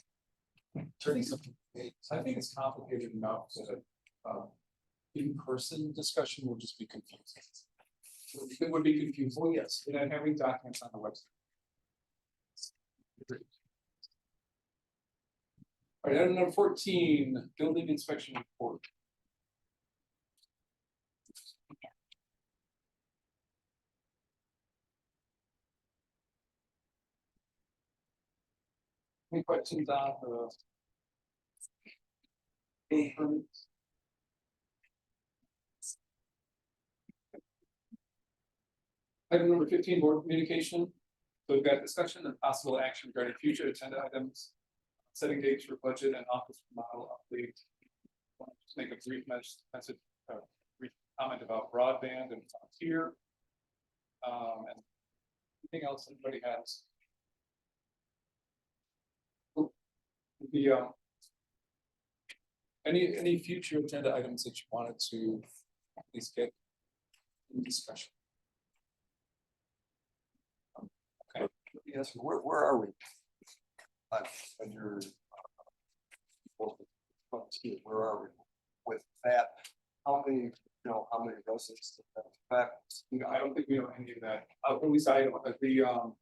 [SPEAKER 8] turning something.
[SPEAKER 1] I think it's complicated enough that, in-person discussion will just be confusing. It would be confusing, well, yes, and then having documents on the website. All right, item number 14, building inspection report. Any questions on the permits? Item number 15, board communication. So we've got discussion and possible action regarding future agenda items, setting dates for budget and office model update. Just make a brief message, brief comment about broadband and frontier. And anything else anybody has? The any future agenda items that you wanted to at least get in discussion? Okay.
[SPEAKER 10] Yes, where are we? On your. Where are we with that? How many residents did that affect?
[SPEAKER 1] I don't think we know any of that. At least I don't, the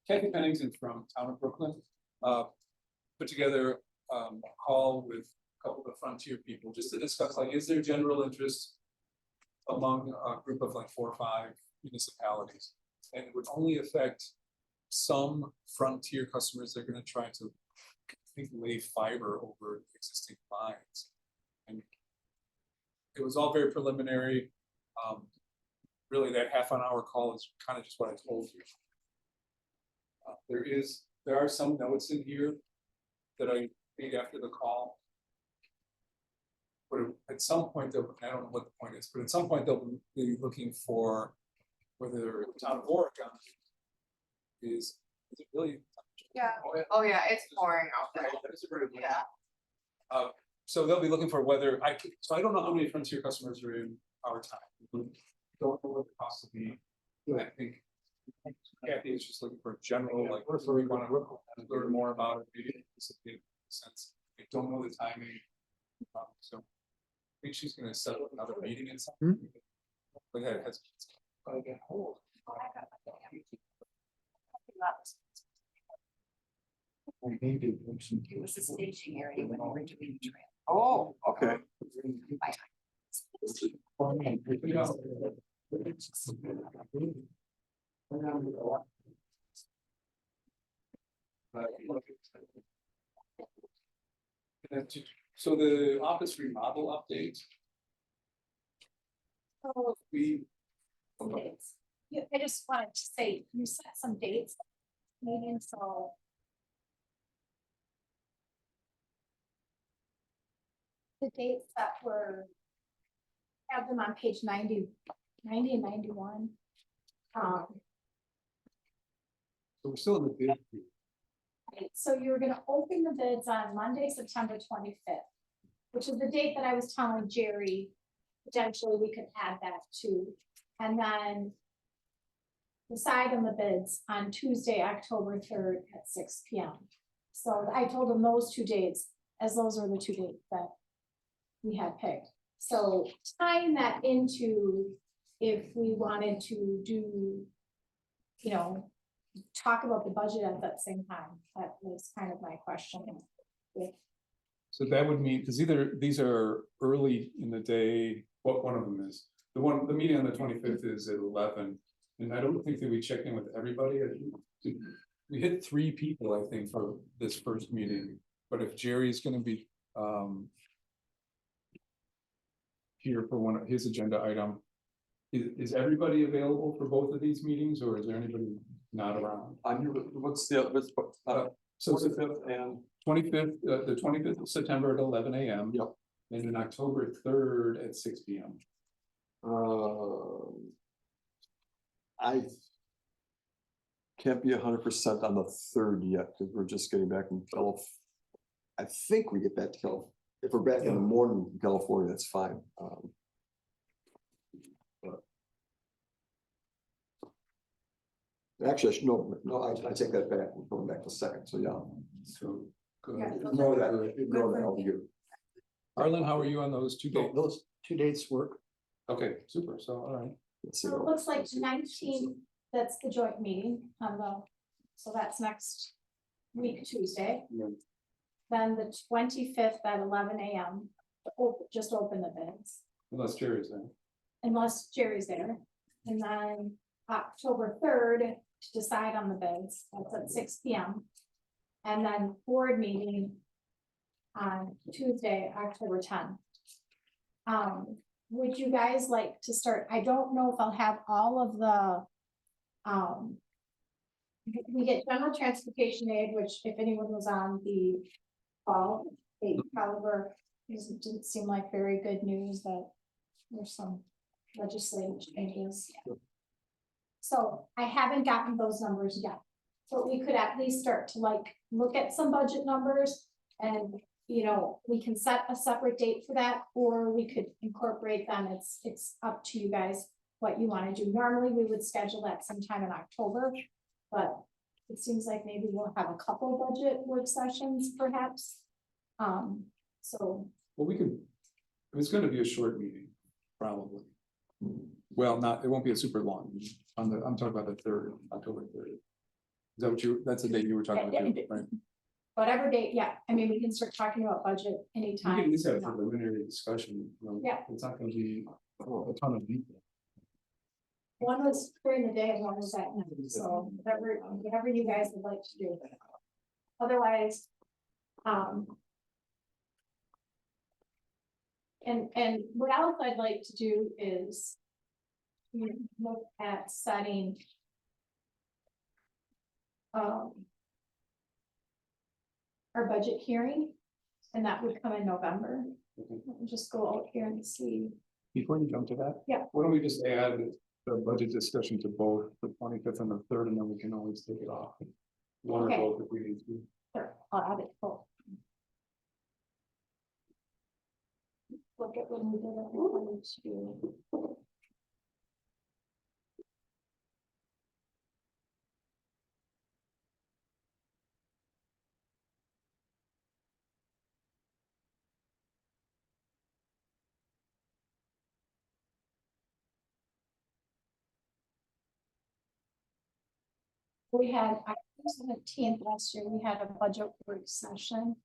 [SPEAKER 1] Kathy Pennington from Town of Brooklyn, put together a call with a couple of Frontier people just to discuss, like, is there general interest among a group of like 4 or 5 municipalities? And it would only affect some Frontier customers. They're gonna try to, I think, lay fiber over existing lines. And it was all very preliminary. Really, that half-an-hour call is kind of just what I told you. There are some notes in here that I made after the call. But at some point, I don't know what the point is, but at some point they'll be looking for whether the town of Oregon is it really?
[SPEAKER 6] Yeah, oh yeah, it's pouring out there. Yeah.
[SPEAKER 1] So they'll be looking for whether so I don't know how many Frontier customers are in our town. Don't know what the cost will be. I think Kathy is just looking for a general, like, where we want to learn more about it, maybe anticipate sense. I don't know the timing. So I think she's gonna set up another meeting and something. But that has.
[SPEAKER 9] It was a staging area when we were doing the trail.
[SPEAKER 10] Oh, okay.
[SPEAKER 1] So the office remodel update.
[SPEAKER 2] So,
[SPEAKER 1] We.
[SPEAKER 2] dates. Yeah, I just wanted to say, you set some dates, maybe, so. the dates that were. Have them on page 90 and 91.
[SPEAKER 11] So we're still in the bid.
[SPEAKER 2] Right, so you're gonna open the bids on Monday, September 25th, which is the date that I was telling Jerry, potentially we could add that to, and then decide on the bids on Tuesday, October 3rd at 6 p.m. So I told him those two dates, as those are the two dates that we had picked. So tying that into if we wanted to do, you know, talk about the budget at that same time, that was kind of my question.
[SPEAKER 11] So that would mean, because these are early in the day, what one of them is. The meeting on the 25th is at 11, and I don't think that we checked in with everybody. We hit 3 people, I think, for this first meeting, but if Jerry's gonna be here for one of his agenda item, is everybody available for both of these meetings, or is there anybody not around?
[SPEAKER 10] I'm here, what's the,
[SPEAKER 11] So it's the
[SPEAKER 10] 25th and
[SPEAKER 11] 25th, the 25th of September at 11 a.m.
[SPEAKER 10] Yep.
[SPEAKER 11] And then October 3rd at 6 p.m.
[SPEAKER 10] I can't be 100% on the 3rd yet, because we're just getting back from I think we get back to California. If we're back in the morning in California, that's fine. But actually, I take that back. We're going back to 2nd, so yeah.
[SPEAKER 11] So
[SPEAKER 12] Yeah.
[SPEAKER 10] Ignore that, I'll give.
[SPEAKER 11] Arlen, how are you on those 2 dates?
[SPEAKER 8] Those 2 dates work.
[SPEAKER 11] Okay, super. So, all right.
[SPEAKER 10] Let's see.
[SPEAKER 2] So it looks like 19, that's the joint meeting on the, so that's next week, Tuesday.
[SPEAKER 11] Yeah.
[SPEAKER 2] Then the 25th at 11 a.m. Just open the bids,
[SPEAKER 11] Unless Jerry's there.
[SPEAKER 2] unless Jerry's there. And then October 3rd to decide on the bids, that's at 6 p.m. And then board meeting on Tuesday, October 10th. Would you guys like to start? I don't know if I'll have all of the, we get general transportation aid, which if anyone was on the call, they probably didn't seem like very good news that there's some legislative changes. So I haven't gotten those numbers yet. So we could at least start to look at some budget numbers and, you know, we can set a separate date for that, or we could incorporate them. It's up to you guys what you want to do. Normally, we would schedule that sometime in October, but it seems like maybe we'll have a couple budget work sessions perhaps. So.
[SPEAKER 11] Well, we could, it's gonna be a short meeting, probably. Well, it won't be a super long, meeting. I'm talking about the 3rd, October 3rd. Is that what that's the date you were talking about, right?
[SPEAKER 2] Whatever date, yeah, I mean, we can start talking about budget
[SPEAKER 11] We
[SPEAKER 2] anytime.
[SPEAKER 11] can at least have a preliminary discussion. You know,
[SPEAKER 2] Yeah.
[SPEAKER 11] It's not gonna be a ton of detail.
[SPEAKER 2] One was during the day and one was at night, so whatever you guys would like to do. Otherwise, and what else I'd like to do is look at setting our budget hearing, and that would come in November. Just go out here and see.
[SPEAKER 11] Before you jump to that.
[SPEAKER 2] Yeah.
[SPEAKER 11] Why don't we just add the budget discussion to both the 25th and the 3rd, and then we can always take it off. One or
[SPEAKER 2] Okay.
[SPEAKER 11] both if we need to.
[SPEAKER 2] Sure, I'll add it both. Look at when we did it. One, two. We had, I think 17th last year, we had a budget work session.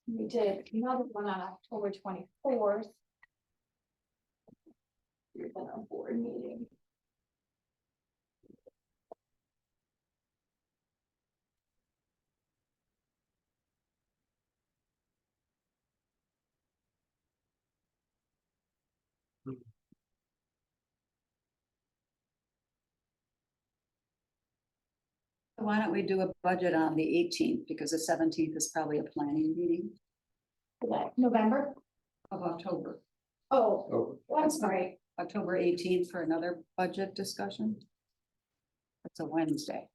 [SPEAKER 2] We did another one on October 24th. Then our board meeting.
[SPEAKER 9] Why don't we do a budget on the 18th, because the 17th is probably a planning meeting
[SPEAKER 2] November?
[SPEAKER 9] of October.
[SPEAKER 2] Oh, I'm sorry.
[SPEAKER 9] October 18th for another budget discussion. It's a Wednesday.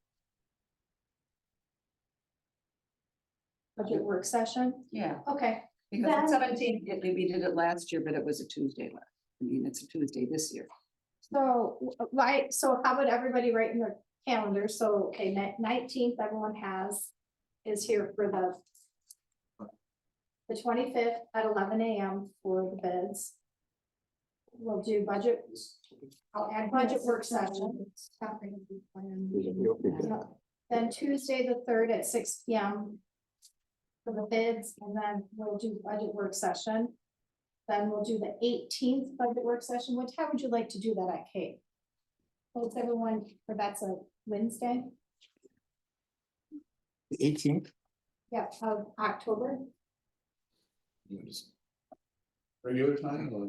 [SPEAKER 2] Budget work session.
[SPEAKER 9] Yeah,
[SPEAKER 2] Okay,
[SPEAKER 9] because
[SPEAKER 2] Then-
[SPEAKER 9] the 17th, we did it last year, but it was a Tuesday last. I mean, it's a Tuesday this year.
[SPEAKER 2] so, right, so how about everybody write in their calendar? So, okay, 19th, everyone is here for the 25th at 11 a.m. for the bids. We'll do budget. I'll add budget work session. Then Tuesday, the 3rd at 6 p.m. for the bids, and then we'll do budget work session. Then we'll do the 18th budget work session. What time would you like to do that at, Kate? What's everyone, or that's a Wednesday?
[SPEAKER 11] The 18th.
[SPEAKER 2] Yeah, of October.
[SPEAKER 11] Regular time or?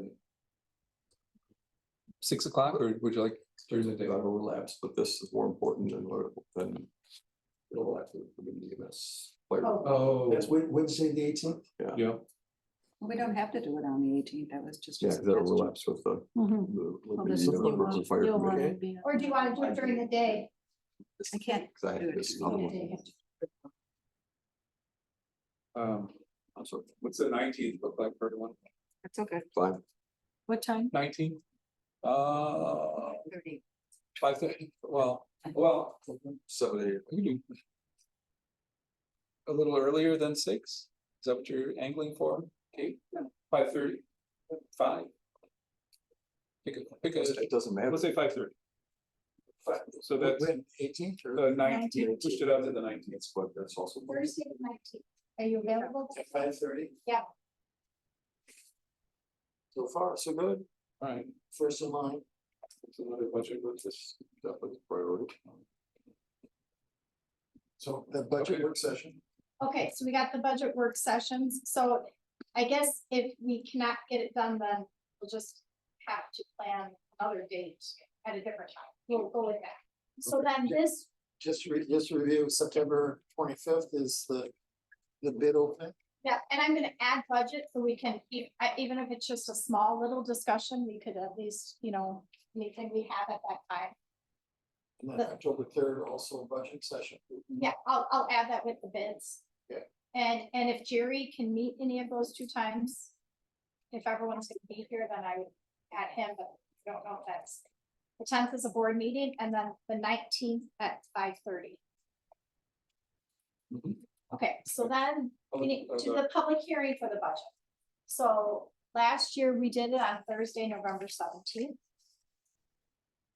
[SPEAKER 11] 6 o'clock, or would you like during the day?
[SPEAKER 10] That overlaps, but this is more important than. It overlaps with the EMS.
[SPEAKER 11] Oh.
[SPEAKER 8] That's Wednesday, the 18th?
[SPEAKER 11] Yeah,
[SPEAKER 9] Well, we don't have to do it on the 18th. That was just. a
[SPEAKER 10] Yeah, that
[SPEAKER 9] suggestion.
[SPEAKER 10] overlaps with the.
[SPEAKER 9] Mhm.
[SPEAKER 10] the
[SPEAKER 9] this is
[SPEAKER 10] meeting of the fire committee.
[SPEAKER 2] Or do you want to do it during the day?
[SPEAKER 9] I can't.
[SPEAKER 10] 'Cause I have
[SPEAKER 9] do it
[SPEAKER 10] this
[SPEAKER 9] during
[SPEAKER 10] other
[SPEAKER 9] the
[SPEAKER 10] one.
[SPEAKER 9] day.
[SPEAKER 10] I'm sorry,
[SPEAKER 11] what's the 19th look like for everyone?
[SPEAKER 9] That's okay.
[SPEAKER 10] fine.
[SPEAKER 9] What time?
[SPEAKER 11] 19th?
[SPEAKER 9] 30.
[SPEAKER 11] 5:30, well,
[SPEAKER 10] 7
[SPEAKER 11] we can do a little earlier than 6? Is that what you're angling for? Okay, 5:30, 5. Pick a,
[SPEAKER 10] It doesn't matter.
[SPEAKER 11] let's say 5:30. So that's
[SPEAKER 8] When, 18th or?
[SPEAKER 11] the 19th, pushed it out to the 19th.
[SPEAKER 10] That's what, that's also.
[SPEAKER 2] Thursday, the 19th. Are you available?
[SPEAKER 8] At 5:30?
[SPEAKER 2] Yeah.
[SPEAKER 8] So far, so good.
[SPEAKER 11] All right,
[SPEAKER 8] First in line.
[SPEAKER 11] it's another budget, but this
[SPEAKER 10] Definitely priority.
[SPEAKER 8] So the budget
[SPEAKER 11] Okay.
[SPEAKER 8] work session.
[SPEAKER 2] Okay, so we got the budget work sessions, so I guess if we cannot get it done, then we'll just have to plan another date at a different time. We'll go with that. So then this,
[SPEAKER 8] Just review, September 25th is the bid opening.
[SPEAKER 2] yeah, and I'm gonna add budget so we can, even if it's just a small little discussion, we could at least, anything we have at that time.
[SPEAKER 8] And then October 3rd, also a budget session.
[SPEAKER 2] Yeah, I'll add that with the bids.
[SPEAKER 8] Yeah.
[SPEAKER 2] And if Jerry can meet any of those 2 times, if everyone's gonna be here, then I would add him, but I don't know if that's. The 10th is a board meeting, and then the 19th at 5:30. Okay, so then we need to the public hearing for the budget. So last year we did it on Thursday, November 17th.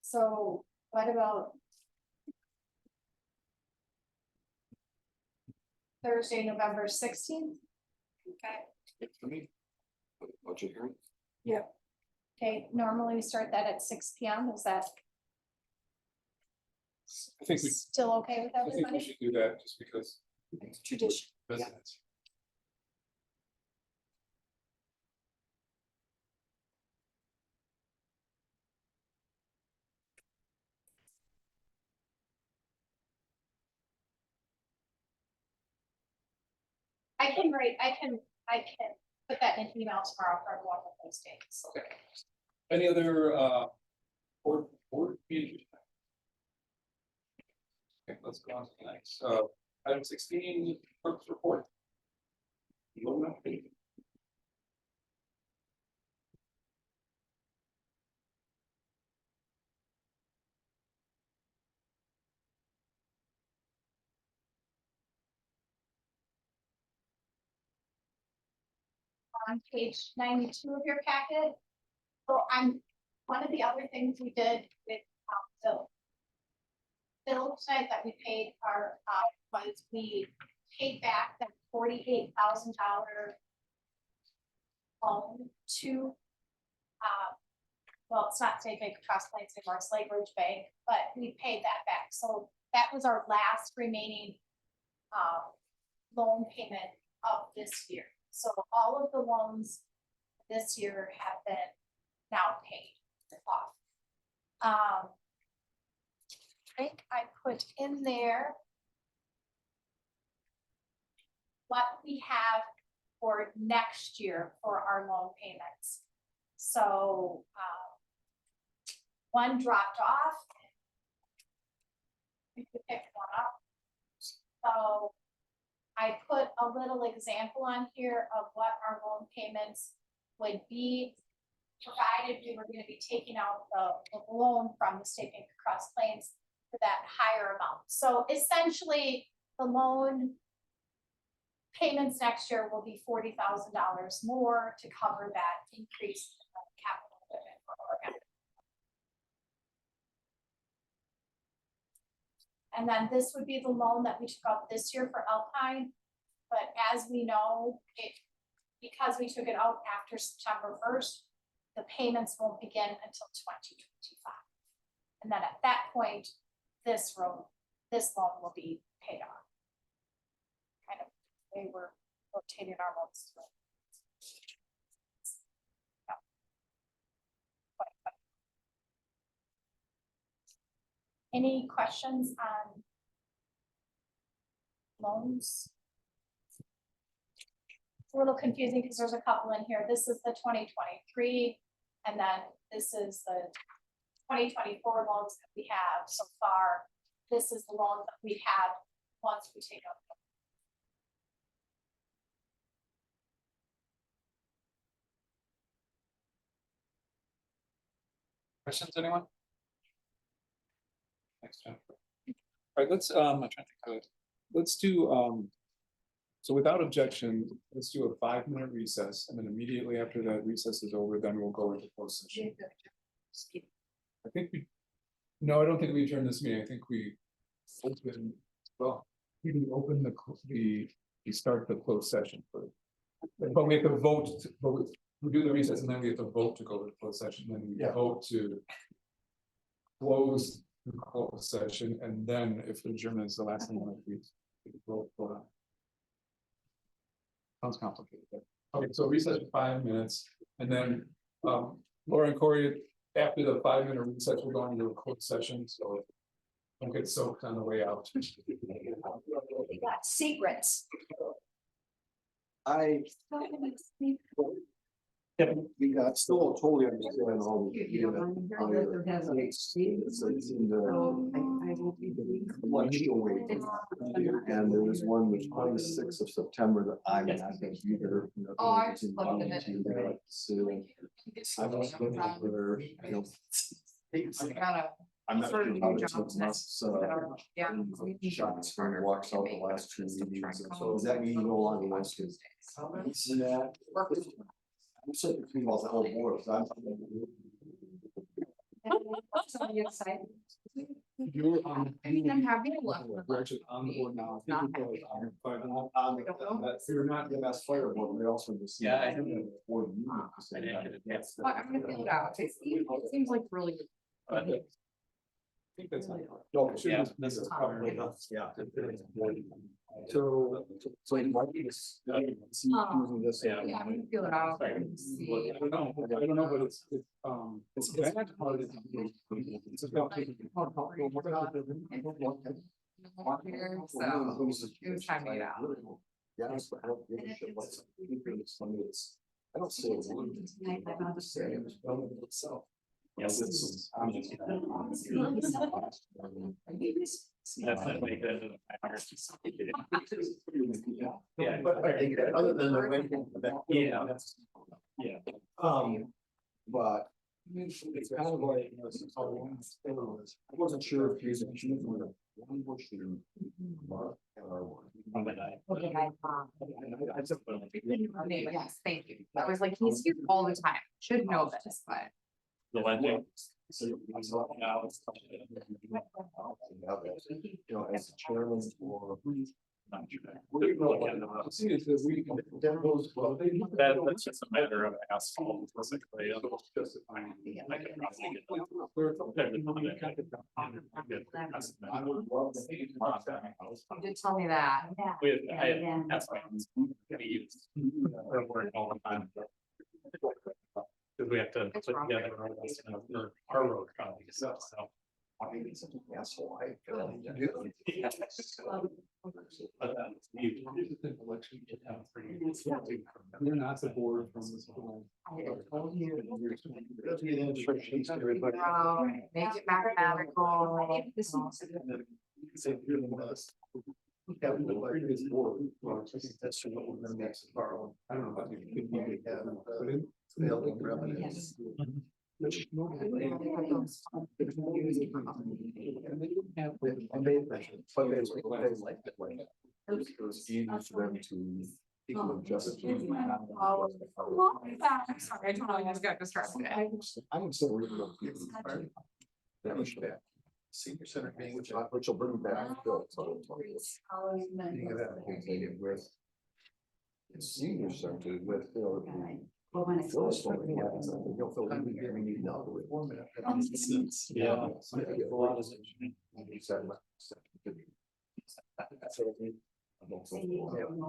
[SPEAKER 2] So what about Thursday, November 16th? Okay.
[SPEAKER 10] For me. Budget hearing.
[SPEAKER 2] Okay, normally we start that at 6 p.m. Is that
[SPEAKER 11] I think we,
[SPEAKER 2] still okay with
[SPEAKER 11] I think we
[SPEAKER 2] everybody?
[SPEAKER 11] should do that just because.
[SPEAKER 2] Tradition.
[SPEAKER 11] Residents.
[SPEAKER 2] I can put that in email tomorrow for everyone with those dates.
[SPEAKER 11] Okay. Any other board meeting? Okay, let's go on to the next, item 16, clerk's report.
[SPEAKER 2] On page 92 of your packet. So one of the other things we did with Bill tonight that we paid was we paid back that $48,000 loan to well, it's not State Bank of Trust Plains anymore, it's Lake Ridge Bank, but we paid that back. So that was our last remaining loan payment of this year. So all of the loans this year have been now paid off. I think I put in there what we have for next year for our loan payments. So, one dropped off. We could pick one up. So I put a little example on here of what our loan payments would be, provided we were gonna be taking out the loan from the State Bank of Cross Plains for that higher amount. So essentially, the loan payments next year will be $40,000 more to cover that increase in capital equipment for Oregon. And then this would be the loan that we took out this year for Alpine. But as we know, because we took it out after September 1st, the payments won't begin until 2025. And then at that point, this loan will be paid off. Kind of, they were rotating our loans through. Any questions on loans? It's a little confusing because there's a couple in here. This is the 2023, and then this is the 2024 loans that we have so far. This is the loan that we have once we take up.
[SPEAKER 11] Questions, anyone? Thanks, Jennifer. All right, let's, I'm trying to think of it. Let's do, so without objection, let's do a 5-minute recess, and then immediately after that recess is over, then we'll go into closed session. I think no, I don't think we adjourn this meeting. I think we open, well, we can open we start the closed session for. But we have to vote, but we do the recess and then we have to vote to go to the closed session, then we vote to close the closed session, and then if the adjournment is the last thing, we vote for. Sounds complicated. Okay, so recess for 5 minutes, and then Laura and Corey, after the 5-minute recess, we're going into a closed session, so don't get soaked on the way out.
[SPEAKER 9] We got secrets.
[SPEAKER 10] We got still totally understand all the.
[SPEAKER 9] You don't mind hearing that there has a seat?
[SPEAKER 10] And there was one the 26th of September that I mean, I think either.
[SPEAKER 6] Oh, I just looked at it.
[SPEAKER 10] I was looking for, you know.
[SPEAKER 6] Gotta
[SPEAKER 10] I'm not
[SPEAKER 6] sort
[SPEAKER 10] sure
[SPEAKER 6] of
[SPEAKER 10] how
[SPEAKER 6] new
[SPEAKER 10] this
[SPEAKER 6] jobs
[SPEAKER 10] must,
[SPEAKER 6] yeah.
[SPEAKER 10] shots when he walks out the last 2 meetings, and so does that mean he no longer wants to? See that? I'm sitting between all the whole board, so I'm.
[SPEAKER 11] You're on.
[SPEAKER 6] I'm happy to look.
[SPEAKER 11] We're actually on the board now. I think we're both on.
[SPEAKER 10] You're not the best fire board, we also.
[SPEAKER 11] Yeah, I know.
[SPEAKER 10] Board meeting.
[SPEAKER 6] But I'm gonna feel it out. It seems like really good.
[SPEAKER 11] I think that's.
[SPEAKER 10] No,
[SPEAKER 11] Yeah, this is probably.
[SPEAKER 10] Yeah. So it might be this. Using this.
[SPEAKER 6] Yeah, I'm gonna feel it out. and see.
[SPEAKER 11] I don't know, but it's bad part is. It's about taking.
[SPEAKER 6] So it was time to get out.
[SPEAKER 10] Yes, but I don't give a shit what's. I don't say it's. I just say it was itself.
[SPEAKER 13] Yes, it's. Definitely good. Yeah.
[SPEAKER 10] But other than the way.
[SPEAKER 13] Yeah. Yeah.
[SPEAKER 10] But. It's kind of like, you know, it's all- I wasn't sure if he's. One bush here.
[SPEAKER 6] Okay, yes, thank you. I was like, he's here all the time. Should know this, but.
[SPEAKER 13] The legend.
[SPEAKER 10] You know, as a chairman or.
[SPEAKER 13] That's just a matter of asphalt, basically. I could probably get.
[SPEAKER 6] You did tell me that.
[SPEAKER 13] That's why we use. We're working all the time. Because we have to put together our road projects, so.
[SPEAKER 10] It's such an asshole, I feel like you do.
[SPEAKER 11] They're not the board from this.
[SPEAKER 6] Make it mathematical.
[SPEAKER 8] That's what we're gonna make some borrow. I don't know about you. Building revenues.
[SPEAKER 10] It was easy for them to. People adjust.
[SPEAKER 6] I'm sorry, I totally just got distracted.
[SPEAKER 10] I'm so really. That was bad.
[SPEAKER 8] Senior center being.
[SPEAKER 10] Which will bring back. With. Senior center with.
[SPEAKER 9] Well, when it's.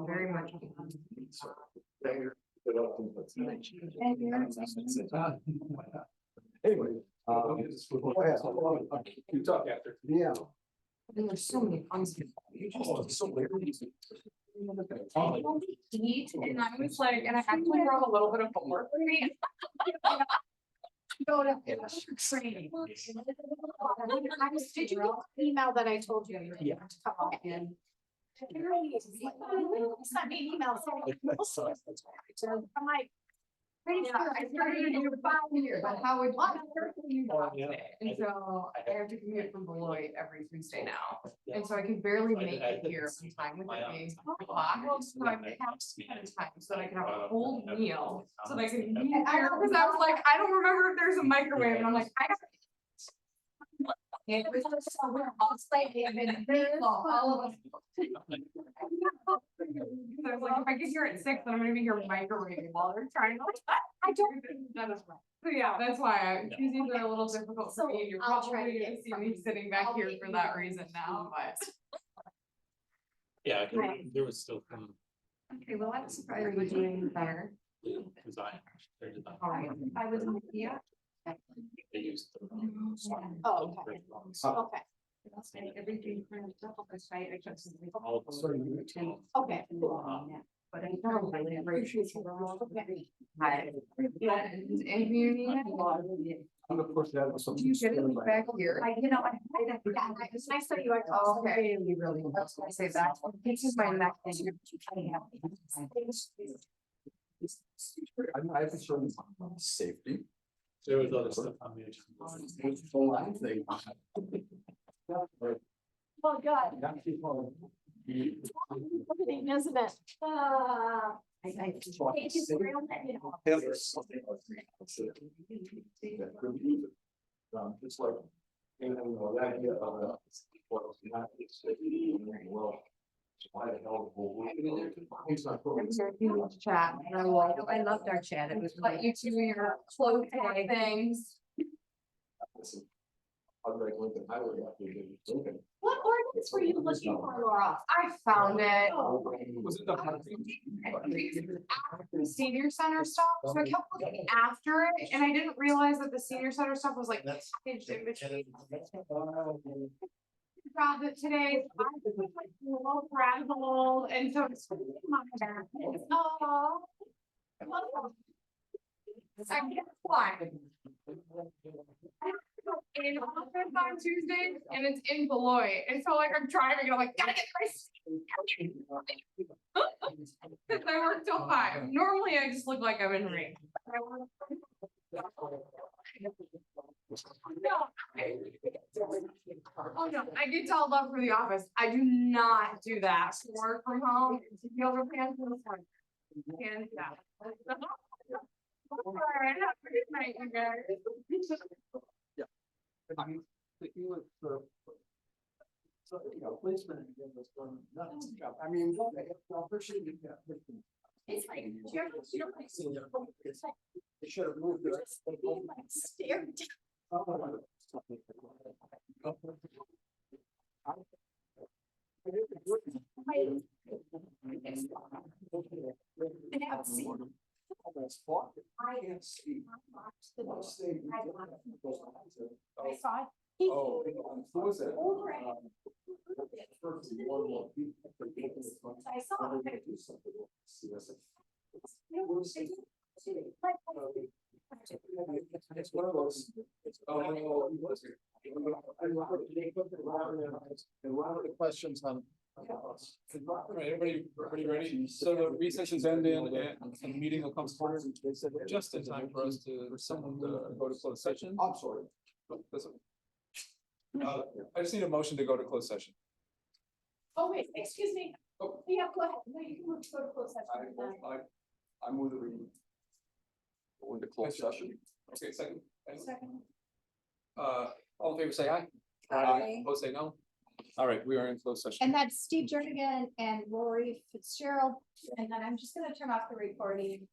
[SPEAKER 6] Very much.
[SPEAKER 10] Anyway.
[SPEAKER 11] You talk after.
[SPEAKER 10] Yeah.
[SPEAKER 6] There's so many puns. Eat, and I was like, and I actually wrote a little bit of homework for me.
[SPEAKER 2] Go to training. Did you get the email that I told you?
[SPEAKER 11] Yeah.
[SPEAKER 2] Okay. Sent me an email saying. I'm like. Pretty sure I started in your 5 years.
[SPEAKER 6] But how would you?
[SPEAKER 11] Yeah.
[SPEAKER 6] And so I have to commute from Beloit every Tuesday now, and so I can barely make it here on time with it being 4 o'clock. So I have to spend time so that I can have a whole meal, so that I can be here, because I was like, I don't remember if there's a microwave, and I'm like, I got.
[SPEAKER 2] It was just so we're all slightly all of us.
[SPEAKER 6] I was like, if I get here at 6, then I'm gonna be here microwaving while they're trying to.
[SPEAKER 2] I don't.
[SPEAKER 6] So yeah, that's why Tuesdays are a little difficult for me. You're
[SPEAKER 2] I'll try
[SPEAKER 6] probably
[SPEAKER 2] to
[SPEAKER 6] gonna
[SPEAKER 2] get
[SPEAKER 6] see me sitting back
[SPEAKER 2] I'll
[SPEAKER 6] here
[SPEAKER 2] get
[SPEAKER 6] for that reason now, but.
[SPEAKER 11] Yeah, there was still some
[SPEAKER 6] Okay, well, I'm surprised we're doing better.
[SPEAKER 11] design.
[SPEAKER 6] All right, I was in the.
[SPEAKER 11] They used.
[SPEAKER 2] Oh, okay. Okay.
[SPEAKER 9] Everything printed up on the site, I just.
[SPEAKER 2] Okay.
[SPEAKER 9] But I don't really appreciate.
[SPEAKER 6] Hi. Yeah, and community.
[SPEAKER 10] I'm of course that was
[SPEAKER 6] Do
[SPEAKER 10] something.
[SPEAKER 6] you get it back here?
[SPEAKER 2] I saw you. I
[SPEAKER 6] Oh, okay. Really, I say that. This is my next thing.
[SPEAKER 10] I have to show you safety.
[SPEAKER 11] There was other stuff on the agenda.
[SPEAKER 10] It's the line thing.
[SPEAKER 2] Oh, God. Isn't it? Thank you for letting me know.
[SPEAKER 10] It's like. You know, the idea of. Well. Why the hell? He's not.
[SPEAKER 6] Chat. And I will
[SPEAKER 9] I loved our chat, it was.
[SPEAKER 6] let you do your close things.
[SPEAKER 10] I'd like Lincoln Highway after you did Lincoln.
[SPEAKER 2] What ordinance were you looking for, Laura?
[SPEAKER 6] I found it.
[SPEAKER 11] Was it the?
[SPEAKER 6] After the senior center stuff, so I kept looking after it, and I didn't realize that the senior center stuff was like packaged in between. Got it today, so I was like a little frazzled, and so it's. Oh. I can't fly. In office on Tuesdays, and it's in Beloit, and so like I'm driving, and I'm like, gotta get my. Cause I work till 5, normally I just look like I'm in rain. Oh no, I get called up for the office, I do not do that, work from home, yoga pants in the sun. Can't do that. Alright, have a good night, you guys.
[SPEAKER 8] So, you know, placement again was going nuts. I mean, I appreciate it.
[SPEAKER 2] It's like, you don't like. It's like,
[SPEAKER 8] They should have moved it.
[SPEAKER 2] just being like stared I saw it.
[SPEAKER 11] Oh, who was it?
[SPEAKER 2] Over it. I saw it.
[SPEAKER 11] It's one of those.
[SPEAKER 7] And one of the questions on.
[SPEAKER 11] Right, everybody ready? So the recess is ending and the meeting will come forward just in time for us to, someone to go to closed session. I'm sorry. I just need a motion to go to closed session.
[SPEAKER 2] Oh, wait, excuse me.
[SPEAKER 11] Oh.
[SPEAKER 2] Yeah, go ahead. No, you can move to go to closed session.
[SPEAKER 10] I move that we go into closed session.
[SPEAKER 11] Okay, second.
[SPEAKER 2] Second.
[SPEAKER 11] All in favor, say aye.
[SPEAKER 12] Aye.
[SPEAKER 11] Opposed, say no. All right, we are in closed session.
[SPEAKER 2] And that's Steve Jernigan and Lori Fitzgerald. And then I'm just gonna turn off the recording.